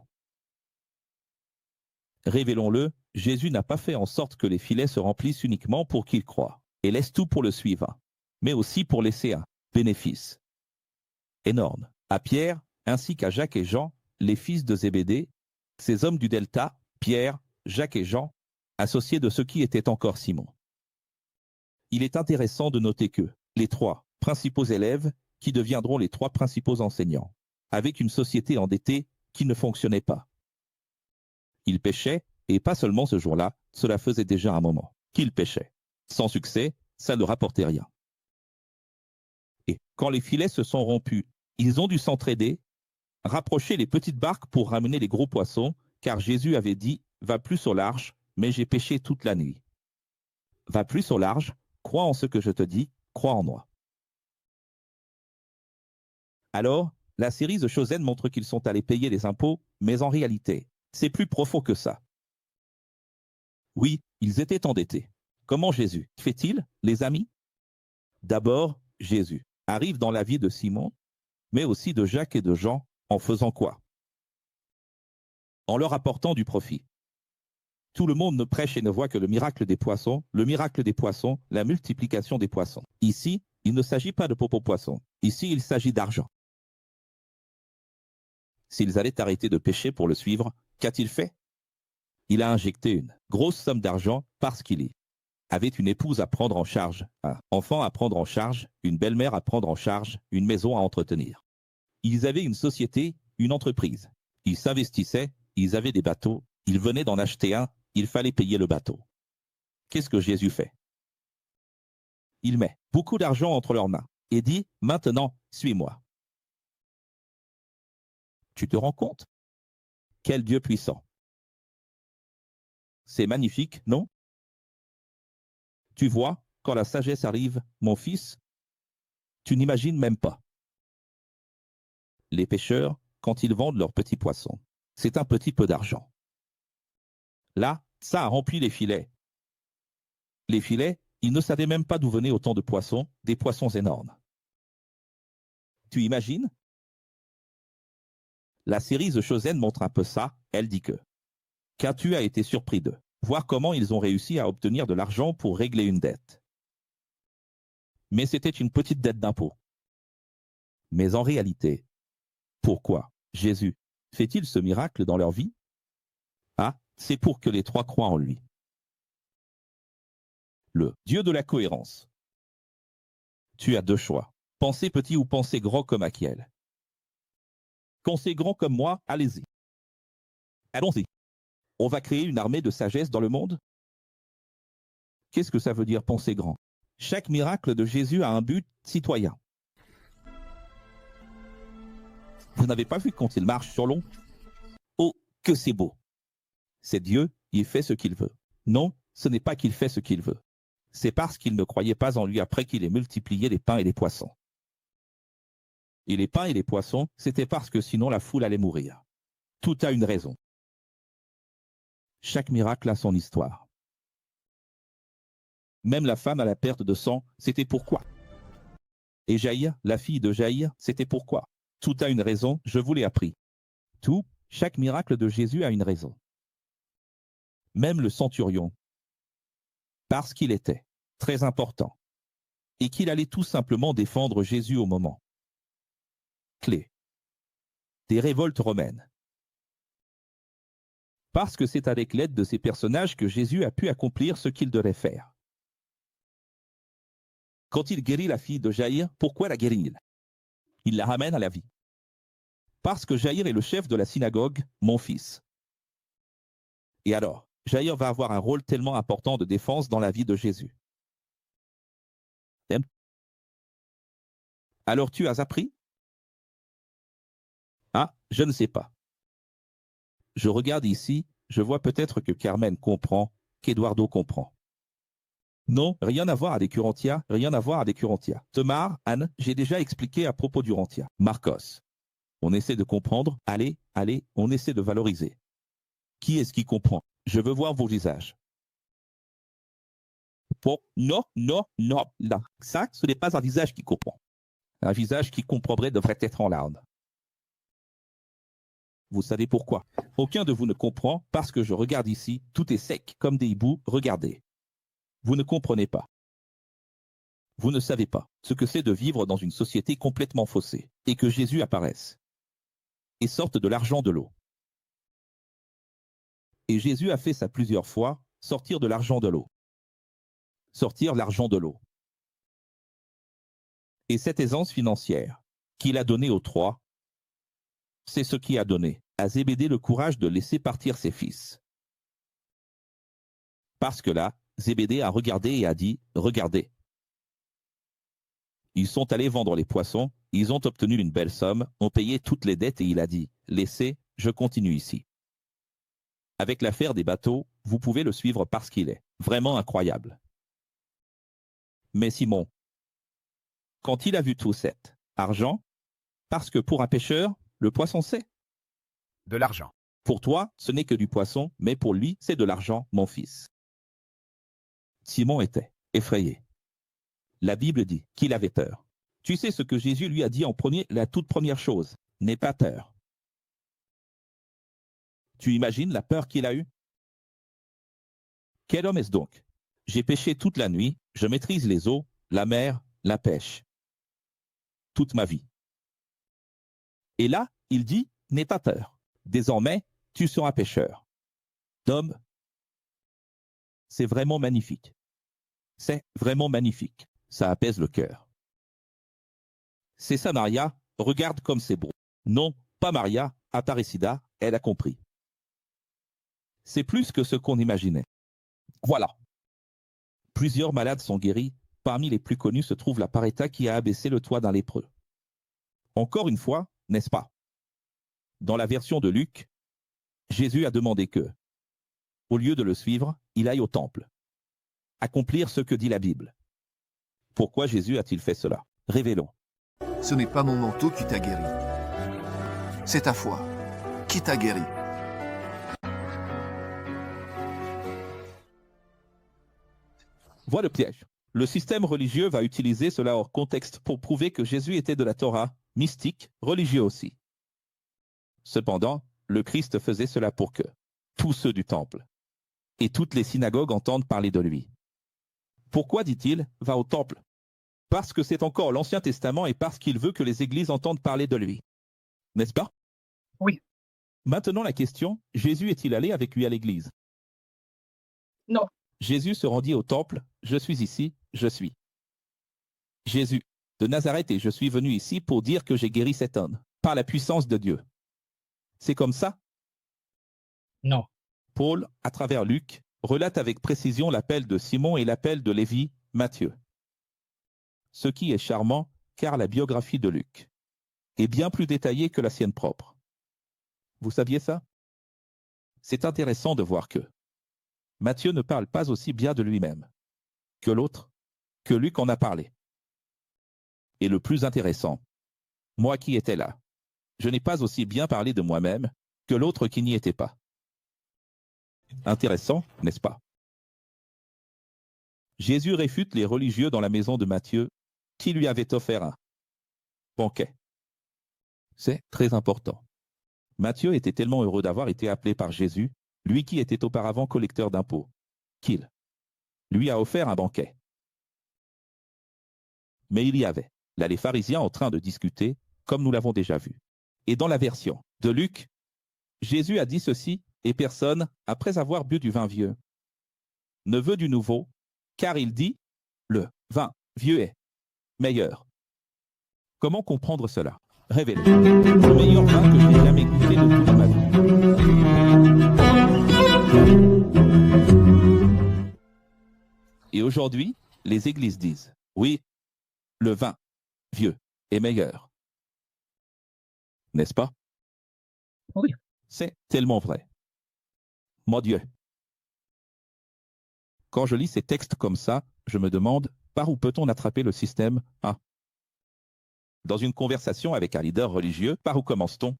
Révélons-le, Jésus n'a pas fait en sorte que les filets se remplissent uniquement pour qu'il croie et laisse tout pour le suivre, mais aussi pour laisser un bénéfice énorme à Pierre ainsi qu'à Jacques et Jean, les fils de Zébédée, ces hommes du Delta, Pierre, Jacques et Jean, associés de ceux qui étaient encore Simon. Il est intéressant de noter que les trois principaux élèves qui deviendront les trois principaux enseignants, avec une société endettée qui ne fonctionnait pas. Ils péchaient, et pas seulement ce jour-là, cela faisait déjà un moment qu'ils péchaient. Sans succès, ça ne rapportait rien. Et quand les filets se sont rompus, ils ont dû s'entraider rapprocher les petites barques pour ramener les gros poissons, car Jésus avait dit « Va plus au large, mais j'ai pêché toute la nuit. » Va plus au large, crois en ce que je te dis, crois en moi. Alors, la série The Chosen montre qu'ils sont allés payer les impôts, mais en réalité, c'est plus profond que ça. Oui, ils étaient endettés. Comment Jésus fait-il, les amis? D'abord, Jésus arrive dans la vie de Simon, mais aussi de Jacques et de Jean, en faisant quoi? En leur apportant du profit. Tout le monde ne prêche et ne voit que le miracle des poissons, la multiplication des poissons. Ici, il ne s'agit pas de poissons. Ici, il s'agit d'argent. S'ils allaient arrêter de pêcher pour le suivre, qu'a-t-il fait? Il a injecté une grosse somme d'argent parce qu'il avait une épouse à prendre en charge, un enfant à prendre en charge, une belle-mère à prendre en charge, une maison à entretenir. Ils avaient une société, une entreprise. Ils s'investissaient, ils avaient des bateaux, ils venaient d'en acheter un, il fallait payer le bateau. Qu'est-ce que Jésus fait? Il met beaucoup d'argent entre leurs mains et dit « Maintenant, suis-moi ». Tu te rends compte? Quel Dieu puissant! C'est magnifique, non? Tu vois, quand la sagesse arrive, mon fils, tu n'imagines même pas. Les pêcheurs, quand ils vendent leurs petits poissons, c'est un petit peu d'argent. Là, ça a rempli les filets. Les filets, ils ne savaient même pas d'où venaient autant de poissons, des poissons énormes. Tu imagines? La série The Chosen montre un peu ça, elle dit que Qu'as-tu a été surpris de voir comment ils ont réussi à obtenir de l'argent pour régler une dette. Mais c'était une petite dette d'impôt. Mais en réalité, pourquoi Jésus fait-il ce miracle dans leur vie? Ah, c'est pour que les trois croient en lui. Le Dieu de la cohérence. Tu as deux choix. Penser petit ou penser grand comme Achiel. Pensez grand comme moi, allez-y. Allons-y. On va créer une armée de sagesse dans le monde? Qu'est-ce que ça veut dire penser grand? Chaque miracle de Jésus a un but citoyen. Vous n'avez pas vu quand il marche sur l'eau? Oh, que c'est beau! C'est Dieu, il fait ce qu'il veut. Non, ce n'est pas qu'il fait ce qu'il veut. C'est parce qu'il ne croyait pas en lui après qu'il ait multiplié les pains et les poissons. Et les pains et les poissons, c'était parce que sinon la foule allait mourir. Tout a une raison. Chaque miracle a son histoire. Même la femme à la perte de sang, c'était pourquoi. Et Jaïr, la fille de Jaïr, c'était pourquoi. Tout a une raison, je vous l'ai appris. Tout, chaque miracle de Jésus a une raison. Même le centurion. Parce qu'il était très important. Et qu'il allait tout simplement défendre Jésus au moment clé des révoltes romaines. Parce que c'est avec l'aide de ces personnages que Jésus a pu accomplir ce qu'il devait faire. Quand il guérit la fille de Jaïr, pourquoi la guérit-il? Il la ramène à la vie. Parce que Jaïr est le chef de la synagogue, mon fils. Et alors, Jaïr va avoir un rôle tellement important de défense dans la vie de Jésus. Alors tu as appris? Ah, je ne sais pas. Je regarde ici, je vois peut-être que Carmen comprend, qu'Eduardo comprend. Non, rien à voir avec Urantia, rien à voir avec Urantia. Tamar, Anne, j'ai déjà expliqué à propos d'Urantia. Marcos. On essaie de comprendre, allez, on essaie de valoriser. Qui est-ce qui comprend? Je veux voir vos visages. Bon, non, là. Ça, ce n'est pas un visage qui comprend. Un visage qui comprendrait devrait être en larmes. Vous savez pourquoi? Aucun de vous ne comprend parce que je regarde ici, tout est sec comme des hiboux, regardez. Vous ne comprenez pas. Vous ne savez pas ce que c'est de vivre dans une société complètement faussée et que Jésus apparaisse et sorte de l'argent de l'eau. Et Jésus a fait ça plusieurs fois, sortir de l'argent de l'eau. Sortir l'argent de l'eau. Et cette aisance financière qu'il a donnée aux trois, c'est ce qui a donné à Zébédée le courage de laisser partir ses fils. Parce que là, Zébédée a regardé et a dit, regardez. Ils sont allés vendre les poissons, Ils ont obtenu une belle somme, ont payé toutes les dettes et il a dit « Laissez, je continue ici ». Avec l'affaire des bateaux, vous pouvez le suivre parce qu'il est vraiment incroyable. Mais Simon, quand il a vu tout cet argent, parce que pour un pêcheur, le poisson c'est De l'argent. pour toi, ce n'est que du poisson, mais pour lui, c'est de l'argent, mon fils. Simon était effrayé. La Bible dit qu'il avait peur. Tu sais ce que Jésus lui a dit en premier, la toute première chose, n'aie pas peur. Tu imagines la peur qu'il a eue? Quel homme est-ce donc? J'ai pêché toute la nuit, je maîtrise les eaux, la mer, la pêche. Toute ma vie. Et là, il dit, n'aie pas peur. Désormais, tu seras pêcheur. D'hommes, c'est vraiment magnifique. C'est vraiment magnifique. Ça apaise le cœur. C'est ça, Maria, regarde comme c'est beau. Non, pas Maria, Aparecida, elle a compris. C'est plus que ce qu'on imaginait. Voilà. Plusieurs malades sont guéris. Parmi les plus connus se trouve la Pareta qui a abaissé le toit d'un lépreux. Encore une fois, n'est-ce pas? Dans la version de Luc, Jésus a demandé que, au lieu de le suivre, il aille au temple. Accomplir ce que dit la Bible. Pourquoi Jésus a-t-il fait cela? Révélons. Ce n'est pas mon manteau qui t'a guéri. C'est ta foi qui t'a guéri. Voilà le piège. Le système religieux va utiliser cela hors contexte pour prouver que Jésus était de la Torah, mystique, religieux aussi. Cependant, le Christ faisait cela pour que tous ceux du temple et toutes les synagogues entendent parler de lui. Pourquoi, dit-il, va au temple? Parce que c'est encore l'Ancien Testament et parce qu'il veut que les églises entendent parler de lui. N'est-ce pas? Oui. Maintenant la question, Jésus est-il allé avec lui à l'église? Non. Jésus se rendit au temple, je suis ici, je suis. Jésus de Nazareth et je suis venu ici pour dire que j'ai guéri cet homme, par la puissance de Dieu. C'est comme ça? Non. Paul, à travers Luc, relate avec précision l'appel de Simon et l'appel de Lévi, Matthieu. Ce qui est charmant, car la biographie de Luc est bien plus détaillée que la sienne propre. Vous saviez ça? C'est intéressant de voir que Matthieu ne parle pas aussi bien de lui-même que l'autre, que Luc en a parlé. Et le plus intéressant, moi qui étais là, je n'ai pas aussi bien parlé de moi-même que l'autre qui n'y était pas. Intéressant, n'est-ce pas? Jésus réfute les religieux dans la maison de Matthieu qui lui avait offert un banquet. C'est très important. Matthieu était tellement heureux d'avoir été appelé par Jésus, lui qui était auparavant collecteur d'impôts, qu'il lui a offert un banquet. Mais il y avait là les pharisiens en train de discuter, comme nous l'avons déjà vu. Et dans la version de Luc, Jésus a dit ceci, et personne, après avoir bu du vin vieux, ne veut du nouveau, car il dit, le vin vieux est meilleur. Comment comprendre cela? Révélez. Le meilleur vin que j'ai jamais goûté de toute ma vie. Et aujourd'hui, les églises disent, oui, le vin vieux est meilleur. N'est-ce pas? Oui. C'est tellement vrai. Mon Dieu. Quand je lis ces textes comme ça, je me demande par où peut-on attraper le système? Dans une conversation avec un leader religieux, par où commence-t-on?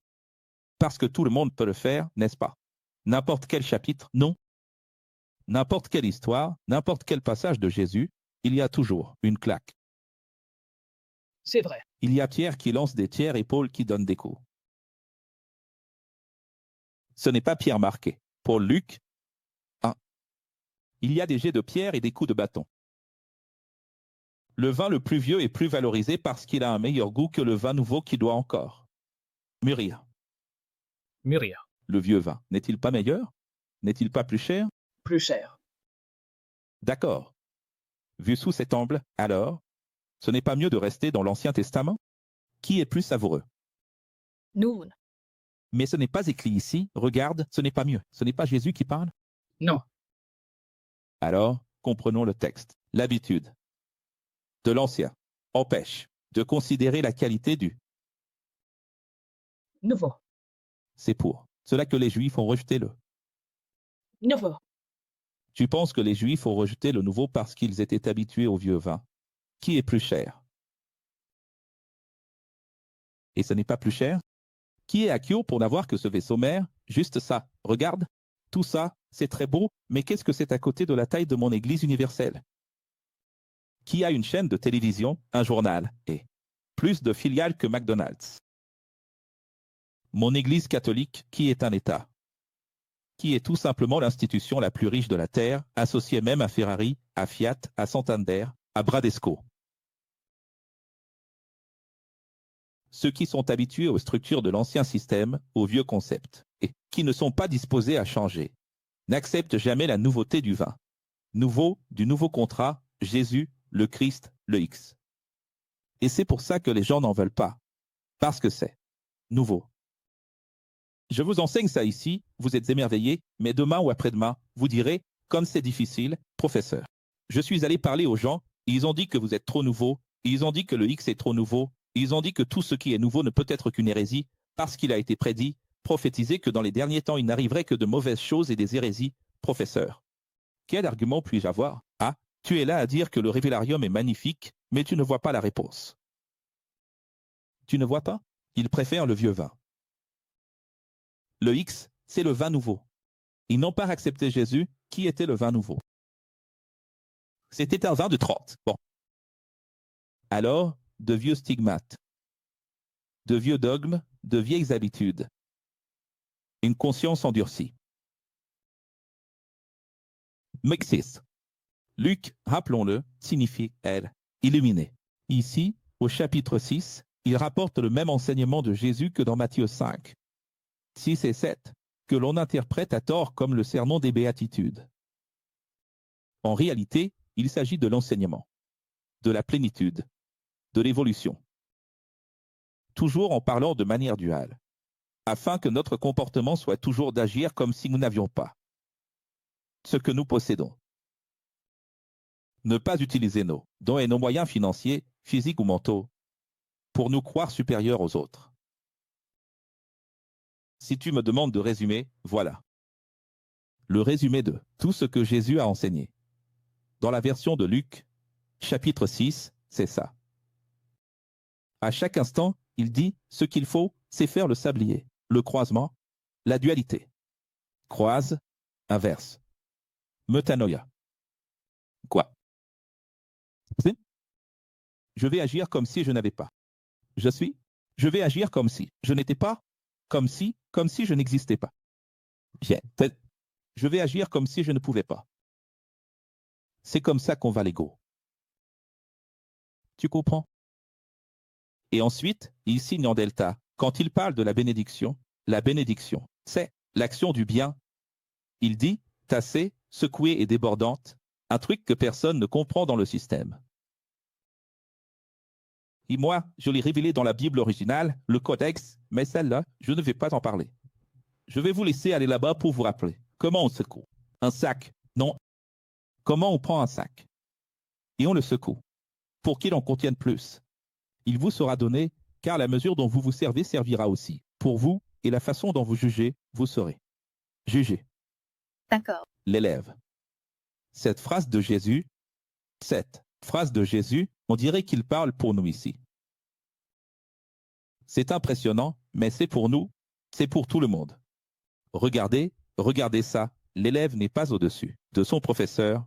Parce que tout le monde peut le faire, n'est-ce pas? N'importe quel chapitre, non. N'importe quelle histoire, n'importe quel passage de Jésus, il y a toujours une claque. C'est vrai. Il y a Pierre qui lance des tiers et Paul qui donne des coups. Ce n'est pas Pierre marqué. Paul Luc. Il y a des jets de pierre et des coups de bâton. Le vin le plus vieux est plus valorisé parce qu'il a un meilleur goût que le vin nouveau qui doit encore mûrir. Mûrir. Le vieux vin, n'est-il pas meilleur? N'est-il pas plus cher? Plus cher. D'accord. Vu sous cet angle, alors, ce n'est pas mieux de rester dans l'Ancien Testament? Qui est plus savoureux? Nous. Mais ce n'est pas écrit ici, regarde, ce n'est pas mieux. Ce n'est pas Jésus qui parle? Non. Alors, comprenons le texte. L'habitude de l'Ancien empêche de considérer la qualité du. Nouveau. C'est pour cela que les Juifs ont rejeté le. Nouveau. Tu penses que les Juifs ont rejeté le nouveau parce qu'ils étaient habitués au vieux vin, qui est plus cher? Et ce n'est pas plus cher? Qui est Akio pour n'avoir que ce vaisseau mère? Juste ça, regarde. Tout ça, c'est très beau, mais qu'est-ce que c'est à côté de la taille de mon église universelle? Qui a une chaîne de télévision, un journal, et plus de filiales que McDonald's? Mon église catholique, qui est un État, qui est tout simplement l'institution la plus riche de la Terre, associée même à Ferrari, à Fiat, à Santander, à Bradesco. Ceux qui sont habitués aux structures de l'ancien système, aux vieux concepts, et qui ne sont pas disposés à changer, n'acceptent jamais la nouveauté du vin. Nouveau, du nouveau contrat, Jésus, le Christ, le X. Et c'est pour ça que les gens n'en veulent pas. Parce que c'est nouveau. Je vous enseigne ça ici, vous êtes émerveillés, mais demain ou après-demain, vous direz, comme c'est difficile, professeur. Je suis allé parler aux gens, ils ont dit que vous êtes trop nouveau, ils ont dit que le X est trop nouveau, ils ont dit que tout ce qui est nouveau ne peut être qu'une hérésie, parce qu'il a été prédit, prophétisé que dans les derniers temps il n'arriverait que de mauvaises choses et des hérésies, professeur. Quel argument puis-je avoir? Ah, tu es là à dire que le révélarium est magnifique, mais tu ne vois pas la réponse. Tu ne vois pas? Ils préfèrent le vieux vin. Le X, c'est le vin nouveau. Ils n'ont pas accepté Jésus, qui était le vin nouveau. C'était un vin de 30. Bon. Alors, de vieux stigmates, de vieux dogmes, de vieilles habitudes. Une conscience endurcie. Mexis. Luc, rappelons-le, signifie elle, illuminé. Ici, au chapitre 6, il rapporte le même enseignement de Jésus que dans Matthieu 5. 6 et 7, que l'on interprète à tort comme le sermon des béatitudes. En réalité, il s'agit de l'enseignement, de la plénitude, de l'évolution. Toujours en parlant de manière duale, afin que notre comportement soit toujours d'agir comme si nous n'avions pas ce que nous possédons. Ne pas utiliser nos dons et nos moyens financiers, physiques ou mentaux, pour nous croire supérieurs aux autres. Si tu me demandes de résumer, voilà. Le résumé de tout ce que Jésus a enseigné. Dans la version de Luc, chapitre 6, c'est ça. À chaque instant, il dit, ce qu'il faut, c'est faire le sablier, le croisement, la dualité. Croise, inverse. Metanoia. Quoi? Je vais agir comme si je n'avais pas. Je suis. Je vais agir comme si je n'étais pas. Comme si je n'existais pas. Je vais agir comme si je ne pouvais pas. C'est comme ça qu'on va l'ego. Tu comprends? Et ensuite, il signe en delta. Quand il parle de la bénédiction, c'est l'action du bien. Il dit, tassée, secouée et débordante, un truc que personne ne comprend dans le système. Et moi, je l'ai révélé dans la Bible originale, le codex, mais celle-là, je ne vais pas en parler. Je vais vous laisser aller là-bas pour vous rappeler. Comment on secoue? Un sac? Non. Comment on prend un sac? Et on le secoue. Pour qu'il en contienne plus. Il vous sera donné, car la mesure dont vous vous servez servira aussi. Pour vous, et la façon dont vous jugez, vous serez. Jugez. D'accord. L'élève. Cette phrase de Jésus, on dirait qu'il parle pour nous ici. C'est impressionnant, mais c'est pour nous, c'est pour tout le monde. Regardez ça, l'élève n'est pas au-dessus de son professeur,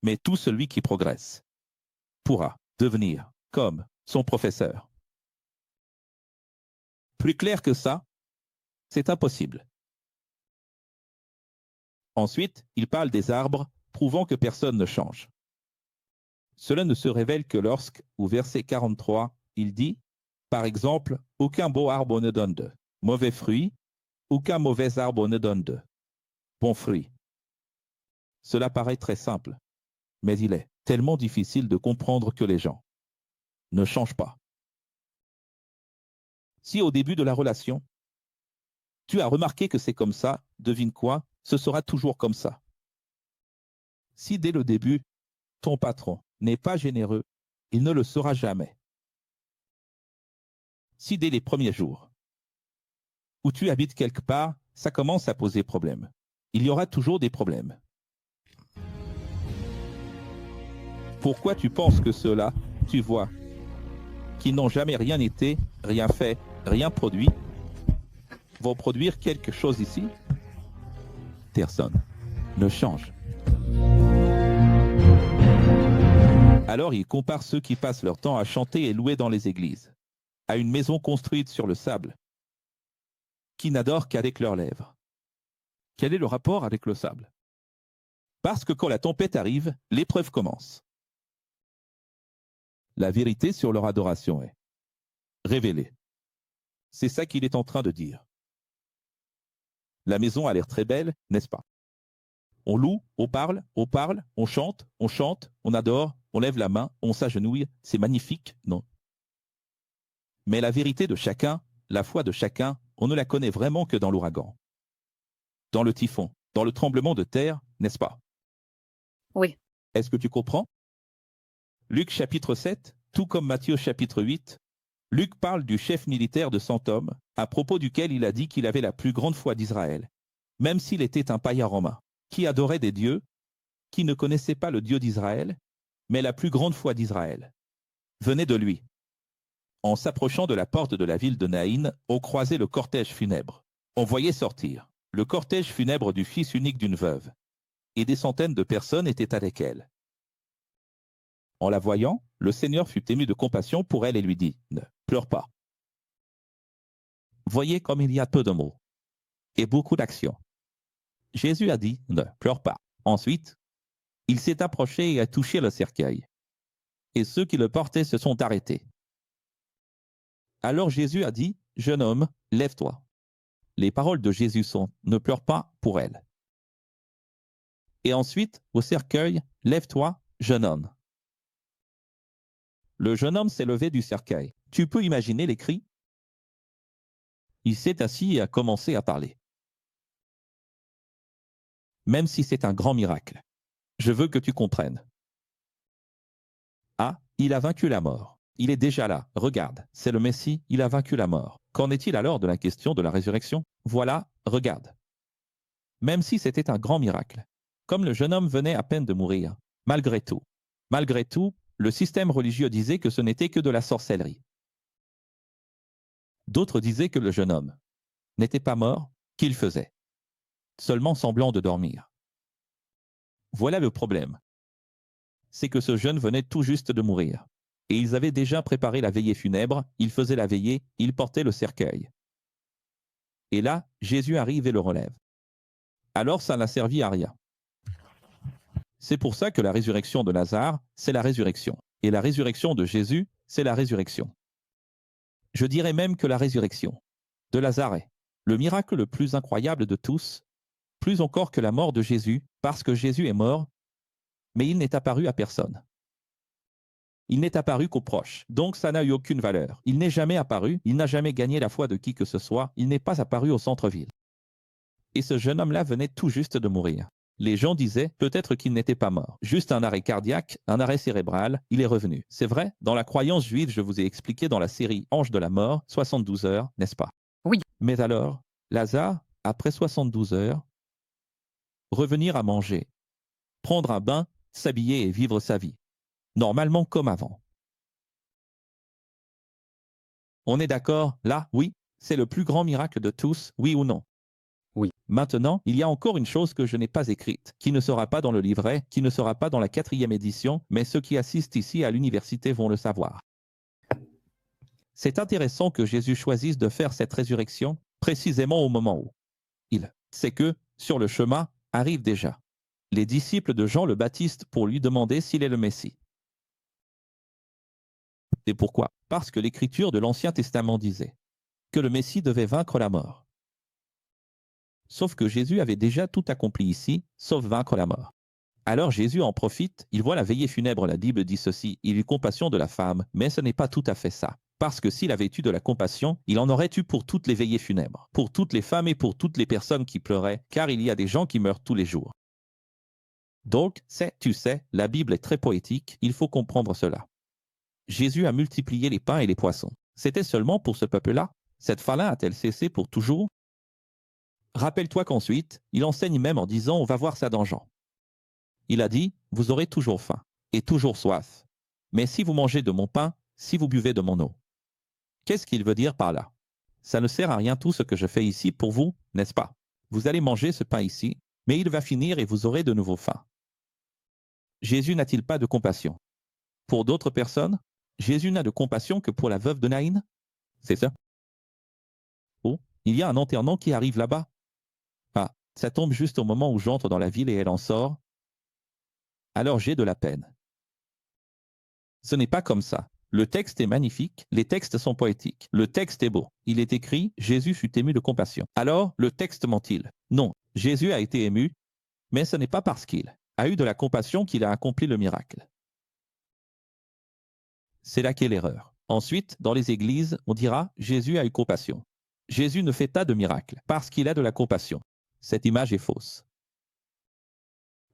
mais tout celui qui progresse pourra devenir comme son professeur. Plus clair que ça, c'est impossible. Ensuite, il parle des arbres, prouvant que personne ne change. Cela ne se révèle que lorsque, au verset 43, il dit, par exemple, aucun beau arbre ne donne de mauvais fruits, aucun mauvais arbre ne donne de bons fruits. Cela paraît très simple, mais il est tellement difficile de comprendre que les gens ne changent pas. Si au début de la relation, tu as remarqué que c'est comme ça, devine quoi, ce sera toujours comme ça. Si dès le début, ton patron n'est pas généreux, il ne le sera jamais. Si dès les premiers jours où tu habites quelque part, ça commence à poser problème, il y aura toujours des problèmes. Pourquoi tu penses que ceux-là, tu vois, qui n'ont jamais rien été, rien fait, rien produit, vont produire quelque chose ici? Personne ne change. Alors il compare ceux qui passent leur temps à chanter et louer dans les églises, à une maison construite sur le sable, qui n'adorent qu'avec leurs lèvres. Quel est le rapport avec le sable? Parce que quand la tempête arrive, l'épreuve commence. La vérité sur leur adoration est révélée. C'est ça qu'il est en train de dire. La maison a l'air très belle, n'est-ce pas? On loue, on parle, on chante, on adore, on lève la main, on s'agenouille, c'est magnifique, non? Mais la vérité de chacun, la foi de chacun, on ne la connaît vraiment que dans l'ouragan, dans le typhon, dans le tremblement de terre, n'est-ce pas? Oui. Est-ce que tu comprends? Luc chapitre 7, tout comme Matthieu chapitre 8, Luc parle du chef militaire de 100 hommes, à propos duquel il a dit qu'il avait la plus grande foi d'Israël, même s'il était un païen romain, qui adorait des dieux, qui ne connaissait pas le Dieu d'Israël, mais la plus grande foi d'Israël venait de lui. En s'approchant de la porte de la ville de Naïn, on croisait le cortège funèbre. On voyait sortir le cortège funèbre du fils unique d'une veuve, et des centaines de personnes étaient avec elle. En la voyant, le Seigneur fut ému de compassion pour elle et lui dit « Ne pleure pas ». Voyez comme il y a peu de mots et beaucoup d'actions. Jésus a dit « Ne pleure pas ». Ensuite, il s'est approché et a touché le cercueil. Et ceux qui le portaient se sont arrêtés. Alors Jésus a dit « Jeune homme, lève-toi ». Les paroles de Jésus sont « Ne pleure pas pour elle ». Et ensuite, au cercueil, « Lève-toi, jeune homme ». Le jeune homme s'est levé du cercueil. Tu peux imaginer les cris? Il s'est assis et a commencé à parler. Même si c'est un grand miracle, je veux que tu comprennes. Ah, il a vaincu la mort. Il est déjà là. Regarde, c'est le Messie, il a vaincu la mort. Qu'en est-il alors de la question de la résurrection? Voilà, regarde. Même si c'était un grand miracle, comme le jeune homme venait à peine de mourir, malgré tout, le système religieux disait que ce n'était que de la sorcellerie. D'autres disaient que le jeune homme n'était pas mort, qu'il faisait seulement semblant de dormir. Voilà le problème. C'est que ce jeune venait tout juste de mourir. Et ils avaient déjà préparé la veillée funèbre, ils faisaient la veillée, ils portaient le cercueil. Et là, Jésus arrive et le relève. Alors ça n'a servi à rien. C'est pour ça que la résurrection de Lazare, c'est la résurrection. Et la résurrection de Jésus, c'est la résurrection. Je dirais même que la résurrection de Lazare est le miracle le plus incroyable de tous, plus encore que la mort de Jésus, parce que Jésus est mort, mais il n'est apparu à personne. Il n'est apparu qu'aux proches, donc ça n'a eu aucune valeur. Il n'est jamais apparu, il n'a jamais gagné la foi de qui que ce soit, il n'est pas apparu au centre-ville. Et ce jeune homme-là venait tout juste de mourir. Les gens disaient peut-être qu'il n'était pas mort. Juste un arrêt cardiaque, un arrêt cérébral, il est revenu. C'est vrai, dans la croyance juive, je vous ai expliqué dans la série Ange de la mort, 72 heures, n'est-ce pas? Oui. Mais alors, Lazare, après 72 heures, revenir à manger, prendre un bain, s'habiller et vivre sa vie, normalement comme avant. On est d'accord, là, oui, c'est le plus grand miracle de tous, oui ou non? Oui. Maintenant, il y a encore une chose que je n'ai pas écrite, qui ne sera pas dans le livret, qui ne sera pas dans la 4e édition, mais ceux qui assistent ici à l'université vont le savoir. C'est intéressant que Jésus choisisse de faire cette résurrection précisément au moment où il sait que, sur le chemin, arrivent déjà les disciples de Jean le Baptiste pour lui demander s'il est le Messie. Et pourquoi? Parce que l'Écriture de l'Ancien Testament disait que le Messie devait vaincre la mort. Sauf que Jésus avait déjà tout accompli ici, sauf vaincre la mort. Alors Jésus en profite, il voit la veillée funèbre, la Bible dit ceci, il eut compassion de la femme, mais ce n'est pas tout à fait ça. Parce que s'il avait eu de la compassion, il en aurait eu pour toutes les veillées funèbres, pour toutes les femmes et pour toutes les personnes qui pleuraient, car il y a des gens qui meurent tous les jours. Donc, tu sais, la Bible est très poétique, il faut comprendre cela. Jésus a multiplié les pains et les poissons. C'était seulement pour ce peuple-là? Cette faim-là a-t-elle cessé pour toujours? Rappelle-toi qu'ensuite, il enseigne même en disant « On va voir ça dans Jean ». Il a dit « Vous aurez toujours faim et toujours soif. Mais si vous mangez de mon pain, si vous buvez de mon eau. » Qu'est-ce qu'il veut dire par là? Ça ne sert à rien tout ce que je fais ici pour vous, n'est-ce pas? Vous allez manger ce pain ici, mais il va finir et vous aurez de nouveau faim. Jésus n'a-t-il pas de compassion? Pour d'autres personnes, Jésus n'a de compassion que pour la veuve de Naïn? C'est ça? Oh, il y a un enterrement qui arrive là-bas. Ah, ça tombe juste au moment où j'entre dans la ville et elle en sort. Alors j'ai de la peine. Ce n'est pas comme ça. Le texte est magnifique, les textes sont poétiques, le texte est beau. Il est écrit « Jésus fut ému de compassion ». Alors, le texte ment-il? Non, Jésus a été ému, mais ce n'est pas parce qu'il a eu de la compassion qu'il a accompli le miracle. C'est là qu'est l'erreur. Ensuite, dans les églises, on dira « Jésus a eu compassion ». Jésus ne fait pas de miracle parce qu'il a de la compassion. Cette image est fausse.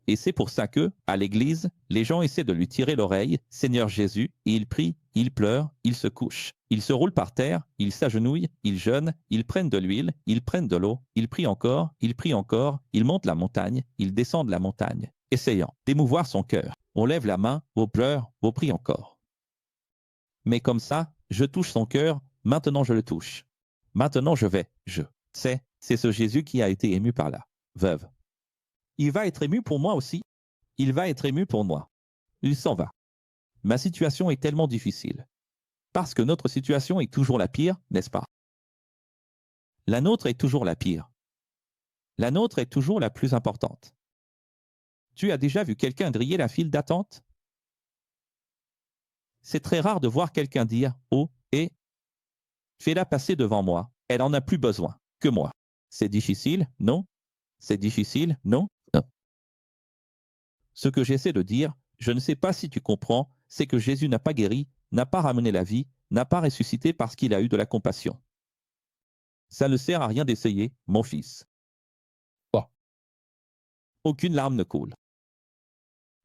Et c'est pour ça que, à l'église, les gens essaient de lui tirer l'oreille, « Seigneur Jésus », et il prie, il pleure, il se couche. Ils se roulent par terre, ils s'agenouillent, ils jeûnent, ils prennent de l'huile, ils prennent de l'eau, ils prient encore, ils montent la montagne, ils descendent la montagne, essayant d'émouvoir son cœur. On lève la main, on pleure, on prie encore. Mais comme ça, je touche son cœur, maintenant je le touche. Maintenant c'est ce Jésus qui a été ému par la veuve. Il va être ému pour moi aussi. Il va être ému pour moi. Il s'en va. Ma situation est tellement difficile. Parce que notre situation est toujours la pire, n'est-ce pas? La nôtre est toujours la pire. La nôtre est toujours la plus importante. Tu as déjà vu quelqu'un griller la file d'attente? C'est très rare de voir quelqu'un dire « Oh, et fais-la passer devant moi. Elle en a plus besoin que moi. » C'est difficile, non? C'est difficile, non? Non. Ce que j'essaie de dire, je ne sais pas si tu comprends, c'est que Jésus n'a pas guéri, n'a pas ramené la vie, n'a pas ressuscité parce qu'il a eu de la compassion. Ça ne sert à rien d'essayer, mon fils. Bon. Aucune larme ne coule.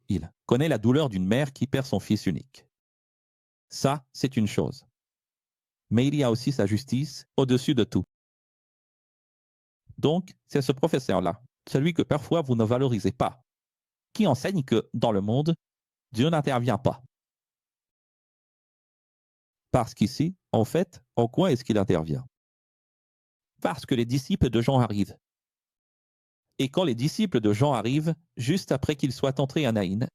Il connaît la douleur d'une mère qui perd son fils unique. Ça, c'est une chose. Mais il y a aussi sa justice au-dessus de tout. Donc, c'est ce professeur-là, celui que parfois vous ne valorisez pas, qui enseigne que, dans le monde, Dieu n'intervient pas. Parce qu'ici, en fait, en quoi est-ce qu'il intervient? Parce que les disciples de Jean arrivent. Et quand les disciples de Jean arrivent, juste après qu'ils soient entrés à Naïn,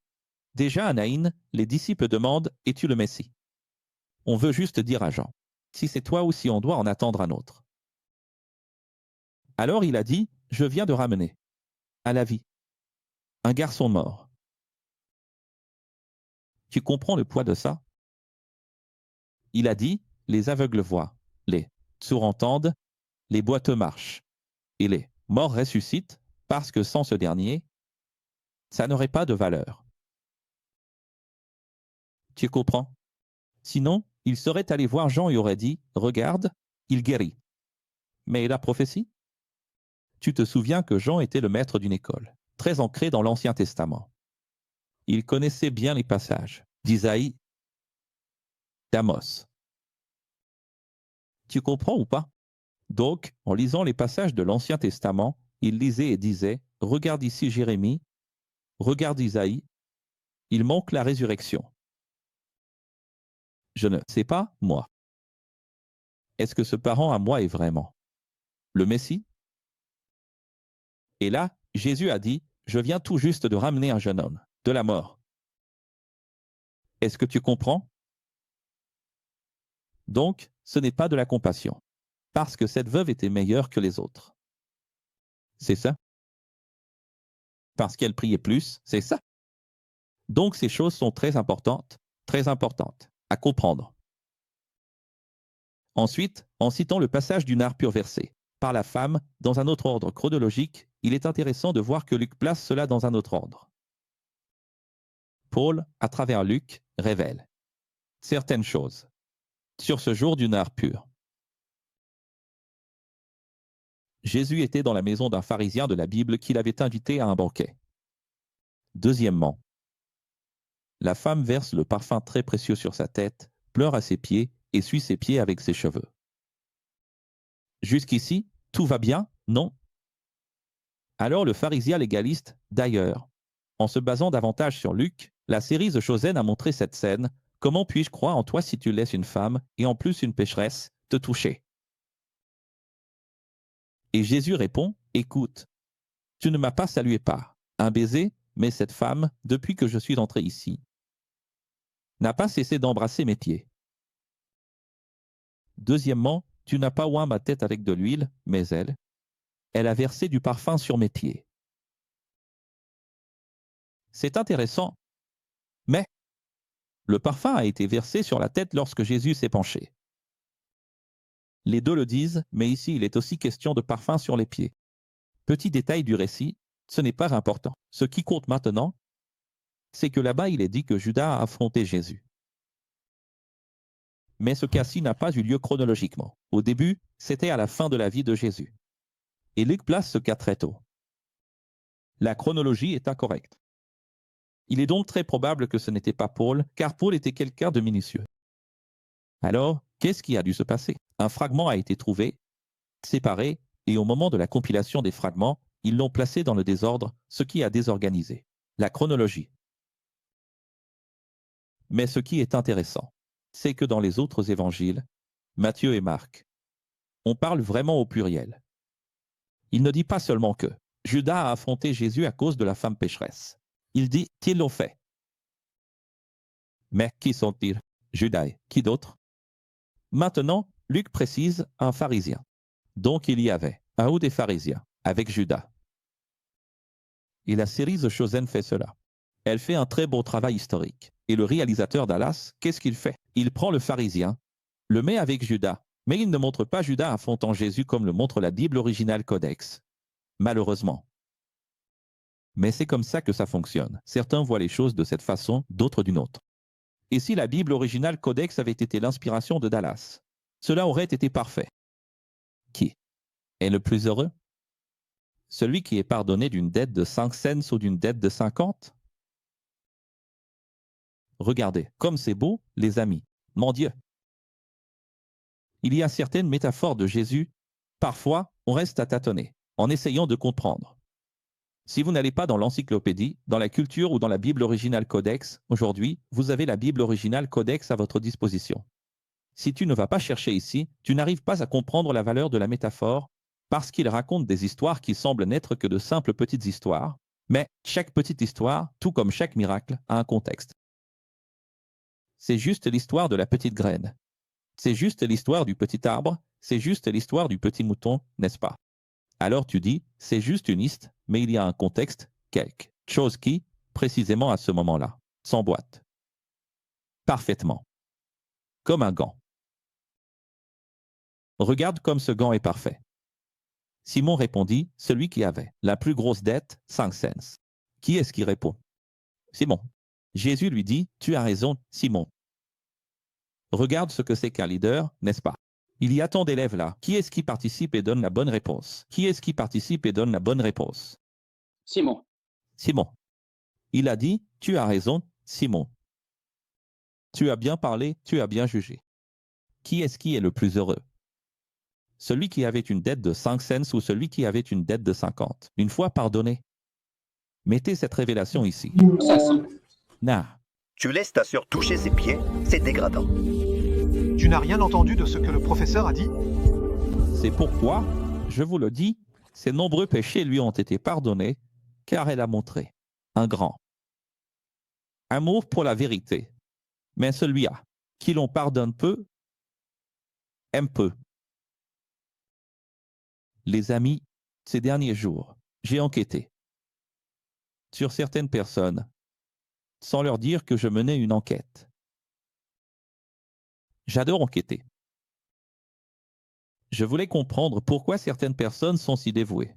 déjà à Naïn, les disciples demandent « Es-tu le Messie ?» On veut juste dire à Jean si c'est toi ou si on doit en attendre un autre. Alors il a dit « Je viens de ramener à la vie un garçon mort. » Tu comprends le poids de ça? Il a dit « Les aveugles voient, les sourds entendent, les boiteux marchent, et les morts ressuscitent, parce que sans ce dernier, ça n'aurait pas de valeur. » Tu comprends? Sinon, il serait allé voir Jean et aurait dit « Regarde, il guérit. » Mais la prophétie? Tu te souviens que Jean était le maître d'une école, très ancré dans l'Ancien Testament. Il connaissait bien les passages d'Isaïe, d'Amos. Tu comprends ou pas? Donc, en lisant les passages de l'Ancien Testament, il lisait et disait « Regarde ici Jérémie, regarde Isaïe, il manque la résurrection. » Je ne sais pas, moi. Est-ce que ce parent à moi est vraiment le Messie? Et là, Jésus a dit « Je viens tout juste de ramener un jeune homme de la mort. » Est-ce que tu comprends? Donc, ce n'est pas de la compassion, parce que cette veuve était meilleure que les autres. C'est ça? Parce qu'elle priait plus, c'est ça? Donc ces choses sont très importantes à comprendre. Ensuite, en citant le passage du nard pur-versé par la femme dans un autre ordre chronologique, il est intéressant de voir que Luc place cela dans un autre ordre. Paul, à travers Luc, révèle certaines choses sur ce jour du nard pur. Jésus était dans la maison d'un pharisien de la Bible qui l'avait invité à un banquet. Deuxièmement, la femme verse le parfum très précieux sur sa tête, pleure à ses pieds essuie ses pieds avec ses cheveux. Jusqu'ici, tout va bien, non? Alors le pharisien légaliste, d'ailleurs, en se basant davantage sur Luc, la série The Chosen a montré cette scène. Comment puis-je croire en toi si tu laisses une femme, et en plus une pécheresse, te toucher? Et Jésus répond, écoute, tu ne m'as pas salué par un baiser, mais cette femme, depuis que je suis entré ici, n'a pas cessé d'embrasser mes pieds. Deuxièmement, tu n'as pas oint ma tête avec de l'huile, mais elle a versé du parfum sur mes pieds. C'est intéressant, mais le parfum a été versé sur la tête lorsque Jésus s'est penché. Les deux le disent, mais ici il est aussi question de parfum sur les pieds. Petit détail du récit, ce n'est pas important. Ce qui compte maintenant, c'est que là-bas il est dit que Judas a affronté Jésus. Mais ce cas-ci n'a pas eu lieu chronologiquement. Au début, c'était à la fin de la vie de Jésus. Et Luc place ce cas très tôt. La chronologie est incorrecte. Il est donc très probable que ce n'était pas Paul, car Paul était quelqu'un de minutieux. Alors, qu'est-ce qui a dû se passer? Un fragment a été trouvé, séparé, et au moment de la compilation des fragments, ils l'ont placé dans le désordre, ce qui a désorganisé la chronologie. Mais ce qui est intéressant, c'est que dans les autres évangiles, Matthieu et Marc, on parle vraiment au pluriel. Il ne dit pas seulement que Judas a affronté Jésus à cause de la femme pécheresse. Il dit qu'ils l'ont fait. Mais qui sont-ils? Judas et qui d'autre? Maintenant, Luc précise un pharisien. Donc il y avait un ou des pharisiens avec Judas. Et la série The Chosen fait cela. Elle fait un très beau travail historique. Et le réalisateur Dallas, qu'est-ce qu'il fait? Il prend le pharisien, le met avec Judas, mais il ne montre pas Judas affrontant Jésus comme le montre la Bible originale Codex. Malheureusement. Mais c'est comme ça que ça fonctionne. Certains voient les choses de cette façon, d'autres d'une autre. Et si la Bible originale Codex avait été l'inspiration de Dallas, cela aurait été parfait. Qui est le plus heureux? Celui qui est pardonné d'une dette de 5 cents ou d'une dette de 50? Regardez, comme c'est beau, les amis. Mon Dieu! Il y a certaines métaphores de Jésus. Parfois, on reste à tâtonner, en essayant de comprendre. Si vous n'allez pas dans l'encyclopédie, dans la culture ou dans la Bible originale Codex, aujourd'hui, vous avez la Bible originale Codex à votre disposition. Si tu ne vas pas chercher ici, tu n'arrives pas à comprendre la valeur de la métaphore, parce qu'il raconte des histoires qui semblent n'être que de simples petites histoires, mais chaque petite histoire, tout comme chaque miracle, a un contexte. C'est juste l'histoire de la petite graine. C'est juste l'histoire du petit arbre, c'est juste l'histoire du petit mouton, n'est-ce pas? Alors tu dis, c'est juste une liste, mais il y a un contexte, quelque chose qui, précisément à ce moment-là, s'emboîte. Parfaitement. Comme un gant. Regarde comme ce gant est parfait. Simon répondit, celui qui avait la plus grosse dette, 5 cents. Qui est-ce qui répond? Simon. Jésus lui dit, tu as raison, Simon. Regarde ce que c'est qu'un leader, n'est-ce pas? Il y a tant d'élèves là. Qui est-ce qui participe et donne la bonne réponse? Qui est-ce qui participe et donne la bonne réponse? Simon. Simon. Il a dit, tu as raison, Simon. Tu as bien parlé, tu as bien jugé. Qui est-ce qui est le plus heureux? Celui qui avait une dette de 5 cents ou celui qui avait une dette de 50? Une fois pardonné. Mettez cette révélation ici. 500. Nah. Tu laisses ta sœur toucher ses pieds, c'est dégradant. Tu n'as rien entendu de ce que le professeur a dit? C'est pourquoi, je vous le dis, ses nombreux péchés lui ont été pardonnés, car elle a montré un grand amour pour la vérité. Mais celui-là, qui l'on pardonne peu, aime peu. Les amis, ces derniers jours, j'ai enquêté sur certaines personnes, sans leur dire que je menais une enquête. J'adore enquêter. Je voulais comprendre pourquoi certaines personnes sont si dévouées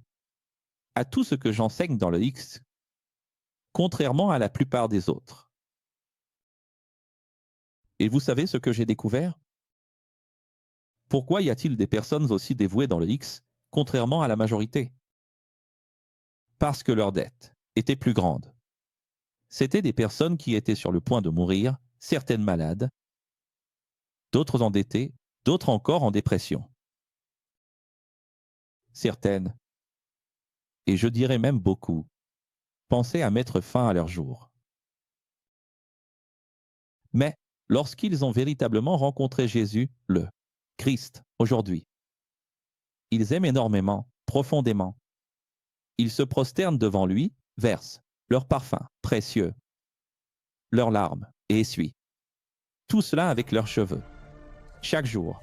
à tout ce que j'enseigne dans le X, contrairement à la plupart des autres. Et vous savez ce que j'ai découvert? Pourquoi y a-t-il des personnes aussi dévouées dans le X, contrairement à la majorité? Parce que leur dette était plus grande. C'étaient des personnes qui étaient sur le point de mourir, certaines malades, d'autres endettés, d'autres encore en dépression. Certaines, et je dirais même beaucoup, pensaient à mettre fin à leur jour. Mais lorsqu'ils ont véritablement rencontré Jésus, le Christ, aujourd'hui, ils aiment énormément, profondément. Ils se prosternent devant lui, versent leur parfum précieux, leurs larmes et essuient. Tout cela avec leurs cheveux, chaque jour.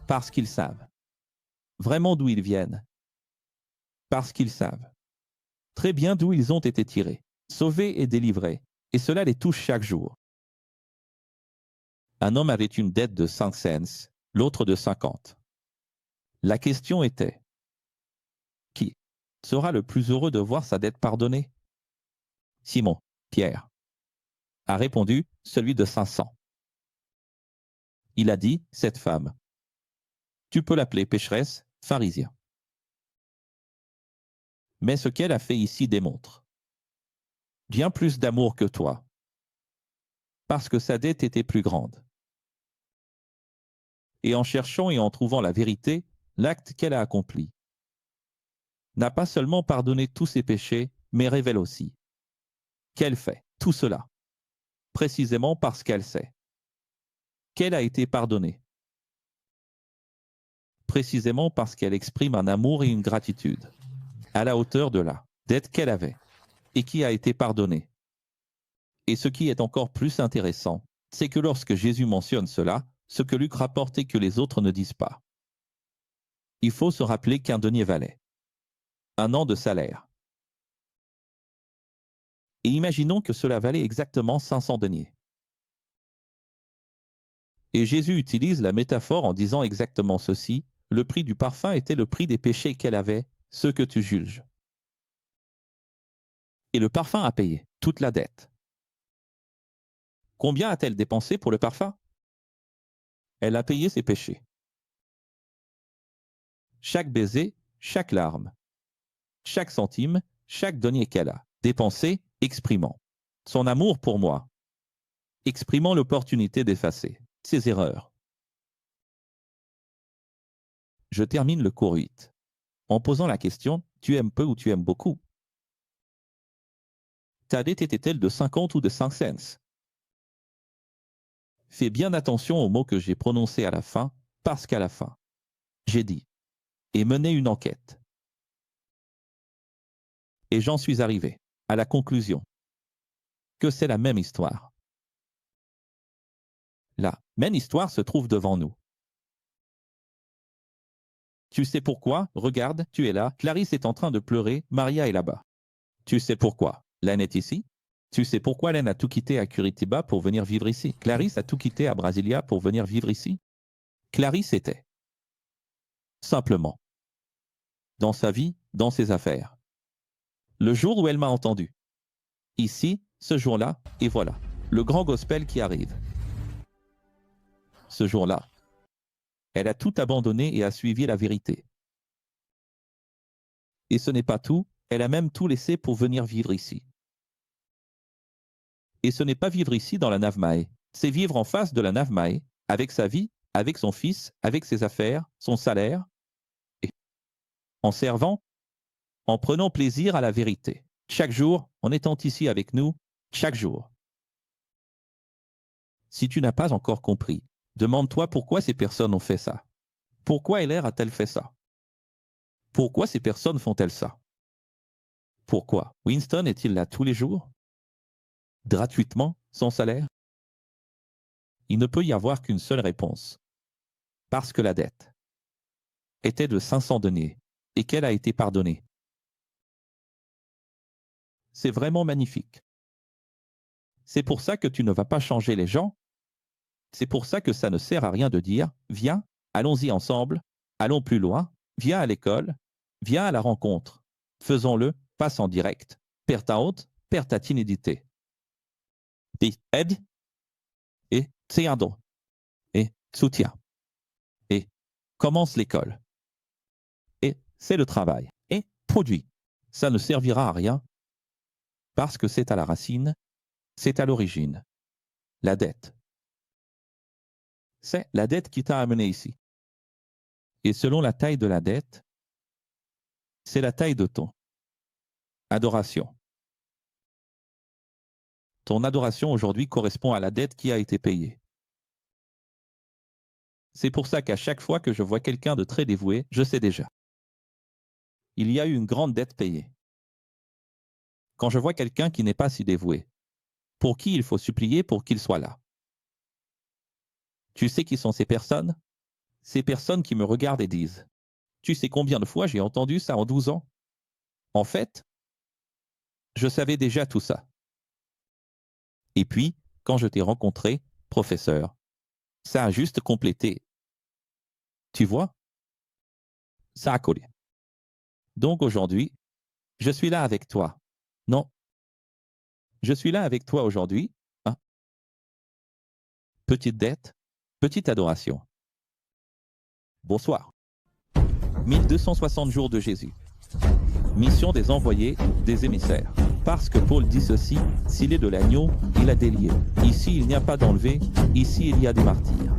Parce qu'ils savent vraiment d'où ils viennent. Parce qu'ils savent très bien d'où ils ont été tirés, sauvés et délivrés. Et cela les touche chaque jour. Un homme avait une dette de 5 cents, l'autre de 50. La question était, qui sera le plus heureux de voir sa dette pardonnée? Simon, Pierre, a répondu, celui de 500. Il a dit, cette femme, tu peux l'appeler pécheresse, pharisien. Mais ce qu'elle a fait ici démontre bien plus d'amour que toi, parce que sa dette était plus grande. Et en cherchant et en trouvant la vérité, l'acte qu'elle a accompli n'a pas seulement pardonné tous ses péchés, mais révèle aussi qu'elle fait tout cela, précisément parce qu'elle sait qu'elle a été pardonnée, précisément parce qu'elle exprime un amour et une gratitude à la hauteur de la dette qu'elle avait et qui a été pardonnée. Et ce qui est encore plus intéressant, c'est que lorsque Jésus mentionne cela, ce que Luc rapporte et que les autres ne disent pas. Il faut se rappeler qu'un denier valait 1 an de salaire. Et imaginons que cela valait exactement 500 deniers. Et Jésus utilise la métaphore en disant exactement ceci, le prix du parfum était le prix des péchés qu'elle avait, ceux que tu juges. Et le parfum a payé toute la dette. Combien a-t-elle dépensé pour le parfum? Elle a payé ses péchés. Chaque baiser, chaque larme, chaque centime, chaque denier qu'elle a dépensé, exprimant son amour pour moi, exprimant l'opportunité d'effacer ses erreurs. Je termine le cours 8 en posant la question, tu aimes peu ou tu aimes beaucoup? Ta dette était-elle de 50 ou de 5 cents? Fais bien attention aux mots que j'ai prononcés à la fin, parce qu'à la fin, j'ai dit, et mené une enquête. Et j'en suis arrivé à la conclusion que c'est la même histoire. La même histoire se trouve devant nous. Tu sais pourquoi? Regarde, tu es là, Clarisse est en train de pleurer, Maria est là-bas. Tu sais pourquoi? Len est ici. Tu sais pourquoi Len a tout quitté à Curitiba pour venir vivre ici? Clarisse a tout quitté à Brasilia pour venir vivre ici. Clarisse était simplement dans sa vie, dans ses affaires. Le jour où elle m'a entendu. Ici, ce jour-là, et voilà, le grand gospel qui arrive. Ce jour-là, elle a tout abandonné et a suivi la vérité. Et ce n'est pas tout, elle a même tout laissé pour venir vivre ici. Et ce n'est pas vivre ici dans la Navmae, c'est vivre en face de la Navmae, avec sa vie, avec son fils, avec ses affaires, son salaire, et en servant, en prenant plaisir à la vérité. Chaque jour, en étant ici avec nous, chaque jour. Si tu n'as pas encore compris, demande-toi pourquoi ces personnes ont fait ça. Pourquoi LR a-t-elle fait ça? Pourquoi ces personnes font-elles ça? Pourquoi Winston est-il là tous les jours? Gratuitement, sans salaire? Il ne peut y avoir qu'une seule réponse. Parce que la dette était de 500 deniers et qu'elle a été pardonnée. C'est vraiment magnifique. C'est pour ça que tu ne vas pas changer les gens. C'est pour ça que ça ne sert à rien de dire « Viens, allons-y ensemble, allons plus loin, viens à l'école, viens à la rencontre. Faisons-le, passe en direct. Perds ta honte, perds ta timidité. » Aide et tiens-donc et soutien et commence l'école. Et c'est le travail et produit. Ça ne servira à rien parce que c'est à la racine, c'est à l'origine. La dette. C'est la dette qui t'a amené ici. Et selon la taille de la dette, c'est la taille de ton adoration. Ton adoration aujourd'hui correspond à la dette qui a été payée. C'est pour ça qu'à chaque fois que je vois quelqu'un de très dévoué, je sais déjà. Il y a eu une grande dette payée. Quand je vois quelqu'un qui n'est pas si dévoué, pour qui il faut supplier pour qu'il soit là. Tu sais qui sont ces personnes? Ces personnes qui me regardent et disent « Tu sais combien de fois j'ai entendu ça en 12 ans ?» En fait, je savais déjà tout ça. Et puis, quand je t'ai rencontré, professeur, ça a juste complété. Tu vois? Ça a collé. Donc aujourd'hui, je suis là avec toi. Non. Je suis là avec toi aujourd'hui. Hein? Petite dette, petite adoration. Bonsoir. 1260 jours de Jésus. Mission des envoyés, des émissaires. Parce que Paul dit ceci, s'il est de l'agneau, il a délié. Ici, il n'y a pas d'enlevé, ici, il y a des martyrs.